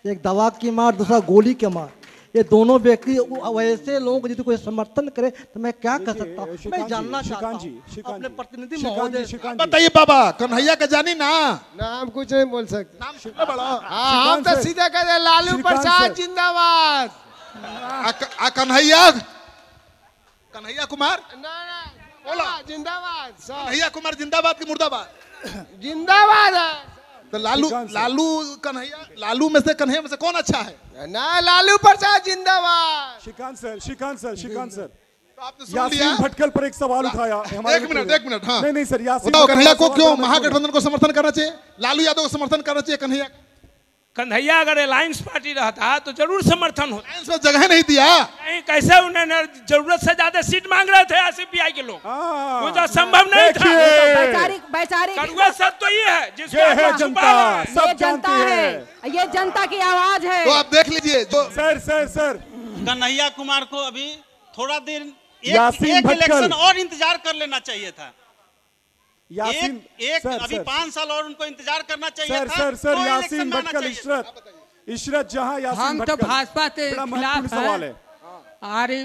S29: एक दवा की मार, दूसरा गोली की मार, ये दोनों व्यक्ति वैसे लोगों को यदि कोई समर्थन करे तो मैं क्या कर सकता हूँ? मैं जानना चाहता हूँ अपने प्रतिनिधि महोदय।
S2: बताइए बाबा, कन्हैया का जानी ना?
S9: नाम कुछ नहीं बोल सकते।
S2: नाम बड़ा।
S9: हम तो सीधे कहते लालू प्रसाद जिंदाबाद।
S2: कन्हैया कुमार
S9: जिंदाबाद।
S2: कन्हैया कुमार जिंदाबाद की मुर्दाबाद?
S9: जिंदाबाद है।
S2: तो लालू में से कन्हैया में से कौन अच्छा है?
S9: ना, लालू प्रसाद जिंदाबाद।
S3: श्रीकांत सर
S2: तो आपने सुन
S3: यासीन
S2: लिया?
S3: भटकल पर एक सवाल उठाया।
S2: एक मिनट हाँ।
S3: नहीं सर, यासीन
S2: कन्हैया को क्यों महागठबंधन को समर्थन करना चाहिए? लालू यादव को समर्थन करना चाहिए कन्हैया?
S1: कन्हैया अगर अलायंस पार्टी रहता तो जरूर समर्थन होता।
S2: अलायंस में जगह नहीं दिया।
S1: नहीं, कैसे उन्होंने जरूरत से ज्यादा सीट मांग रहे थे सीपीआई के लोग, वो तो संभव नहीं था। कड़वा सब तो ये है जिसको
S3: जनता सब जानती है,
S15: ये जनता की आवाज है।
S2: तो आप देख लीजिए।
S3: सर
S11: कन्हैया कुमार को अभी थोड़ा देर एक
S3: भटकल
S11: इलेक्शन और इंतजार कर लेना चाहिए था।
S3: यासीन
S11: अभी 5 साल और उनको इंतजार करना चाहिए था।
S3: सर यासीन भटकल इशरत जहां यासीन
S13: हम तो भाजपा के खिलाफ है। अरे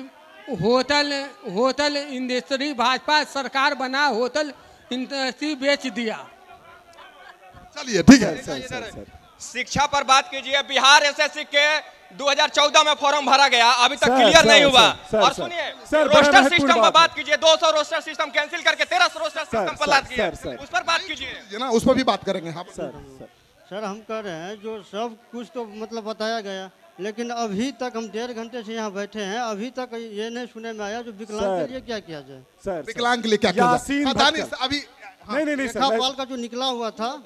S13: होटल इंडस्ट्री भाजपा सरकार बना, होटल इंडस्ट्री बेच दिया।
S2: चलिए ठीक है।
S19: शिक्षा पर बात कीजिए। बिहार एसएससी के 2014 में फॉर्म भरा गया, अभी तक क्लियर नहीं हुआ। और सुनिए, रोस्टर सिस्टम पर बात कीजिए। 200 रोस्टर सिस्टम कैंसिल करके 1300 रोस्टर सिस्टम पर लाद किया, उस पर बात कीजिए ना।
S2: उस पर भी बात करेंगे। हाँ
S9: सर हम कह रहे हैं जो सब कुछ तो मतलब बताया गया, लेकिन अभी तक हम 1.5 घंटे से यहाँ बैठे हैं, अभी तक ये नहीं सुने में आया जो विकलांग के लिए क्या किया जाए।
S2: विकलांग के लिए क्या किया जाए? अभी
S3: नहीं
S9: लेखापाल का जो निकला हुआ था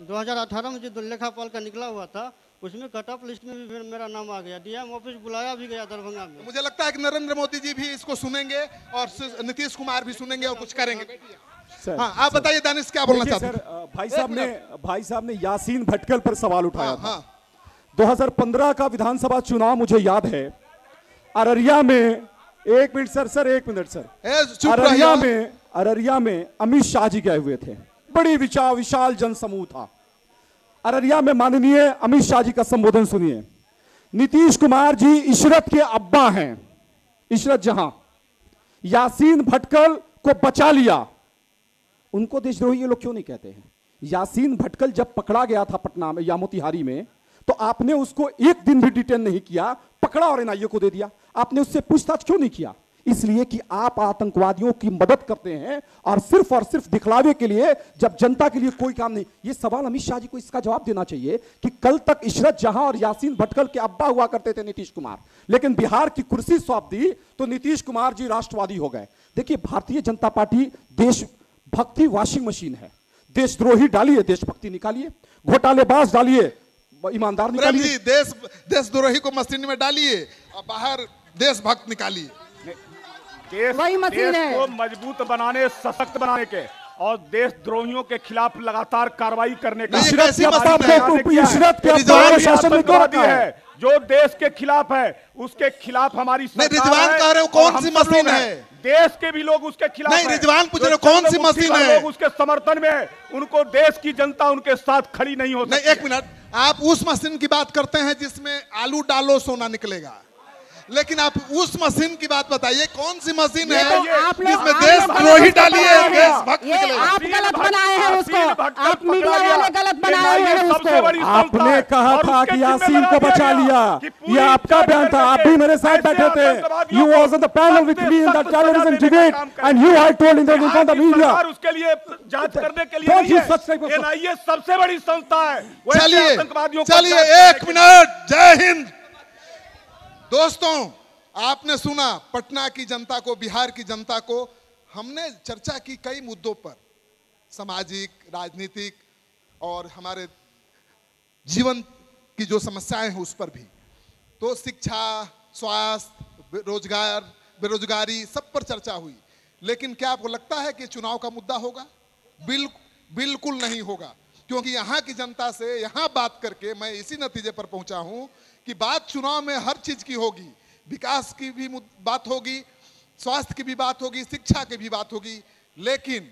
S9: 2018 में, जो लेखापाल का निकला हुआ था, उसमें कट ऑफ लिस्ट में भी मेरा नाम आ गया। डीएम ऑफिस बुलाया भी गया दरभंगा में।
S2: मुझे लगता है कि नरेंद्र मोदी जी भी इसको सुनेंगे और नीतीश कुमार भी सुनेंगे और कुछ करेंगे। हाँ, आप बताइए दानिश, क्या बोलना चाहते हैं?
S3: भाई साहब ने यासीन भटकल पर सवाल उठाया था। 2015 का विधानसभा चुनाव मुझे याद है। अररिया में एक मिनट सर, अररिया में अमित शाह जी गए हुए थे। बड़ी विशाल जनसमूह था। अररिया में माननीय अमित शाह जी का संबोधन सुनिए। नीतीश कुमार जी इशरत के अब्बा हैं, इशरत जहां। यासीन भटकल को बचा लिया, उनको देशद्रोही ये लोग क्यों नहीं कहते हैं? यासीन भटकल जब पकड़ा गया था पटना में या मोतिहारी में, तो आपने उसको एक दिन भी डिटेन नहीं किया, पकड़ा और एनआईए को दे दिया। आपने उससे पूछताछ क्यों नहीं किया? इसलिए कि आप आतंकवादियों की मदद करते हैं और सिर्फ दिखलावे के लिए, जब जनता के लिए कोई काम नहीं। ये सवाल अमित शाह जी को इसका जवाब देना चाहिए कि कल तक इशरत जहां और यासीन भटकल के अब्बा हुआ करते थे नीतीश कुमार, लेकिन बिहार की कुर्सी सौंप दी तो नीतीश कुमार जी राष्ट्रवादी हो गए। देखिए, भारतीय जनता पार्टी देशभक्ति वॉशिंग मशीन है। देशद्रोही डालिए, देशभक्ति निकालिए। घोटालेबाज डालिए, ईमानदार निकालिए।
S2: देशद्रोही को मशीन में डालिए और बाहर देशभक्त निकालिए।
S17: देश को मजबूत बनाने, सशक्त बनाने के और देशद्रोहियों के खिलाफ लगातार कार्रवाई करने का है जो देश के खिलाफ है, उसके खिलाफ हमारी
S2: रिजवान कह रहे हो कौन सी मशीन है?
S17: देश के भी लोग उसके खिलाफ
S2: नहीं, रिजवान पूछ रहे कौन सी मशीन है?
S17: लोग उसके समर्थन में है, उनको देश की जनता उनके साथ खड़ी नहीं होती।
S2: एक मिनट, आप उस मशीन की बात करते हैं जिसमें आलू डालो सोना निकलेगा। लेकिन आप उस मशीन की बात बताइए, कौन सी मशीन है
S15: आप लोग
S2: जिसमें देशद्रोही डाली है, देशभक्त निकलेगा?
S15: आप गलत बनाए हैं उसको, आप मीडिया वाले गलत बनाए हैं उसको।
S3: आपने कहा था कि यासीन को बचा लिया, ये आपका बयान था, आप भी मेरे साथ बैठे थे। You was on the panel with me in that terrorism debate and you had told in front of the media।
S1: उसके लिए जांच करने के लिए नहीं है, NIA सबसे बड़ी संस्था है।
S2: चलिए 1 मिनट, जय हिंद। दोस्तों, आपने सुना पटना की जनता को, बिहार की जनता को, हमने चर्चा की कई मुद्दों पर, सामाजिक, राजनीतिक और हमारे जीवन की जो समस्याएं हैं उस पर भी। तो शिक्षा, स्वास्थ्य, रोजगार, बेरोजगारी, सब पर चर्चा हुई। लेकिन क्या आपको लगता है कि चुनाव का मुद्दा होगा? बिल्कुल नहीं होगा, क्योंकि यहाँ की जनता से यहाँ बात करके मैं इसी नतीजे पर पहुंचा हूं कि बात चुनाव में हर चीज की होगी। विकास की भी बात होगी, स्वास्थ्य की भी बात होगी, शिक्षा की भी बात होगी, लेकिन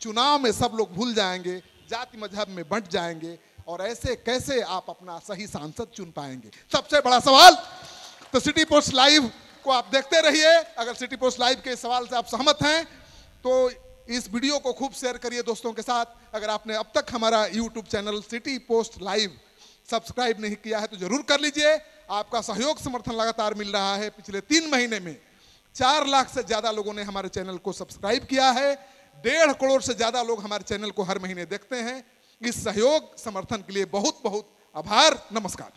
S2: चुनाव में सब लोग भूल जाएंगे, जाति मजहब में बंट जाएंगे, और ऐसे कैसे आप अपना सही सांसद चुन पाएंगे? सबसे बड़ा सवाल। तो सिटी पोस्ट लाइव को आप देखते रहिए। अगर सिटी पोस्ट लाइव के सवाल से आप सहमत हैं तो इस वीडियो को खूब शेयर करिए दोस्तों के साथ। अगर आपने अब तक हमारा YouTube channel city post live subscribe नहीं किया है तो जरूर कर लीजिए। आपका सहयोग समर्थन लगातार मिल रहा है। पिछले 3 महीने में 4 लाख से ज्यादा लोगों ने हमारे चैनल को सब्सक्राइब किया है। 1.5 करोड़ से ज्यादा लोग हमारे चैनल को हर महीने देखते हैं। इस सहयोग समर्थन के लिए बहुत बहुत आभार। नमस्कार।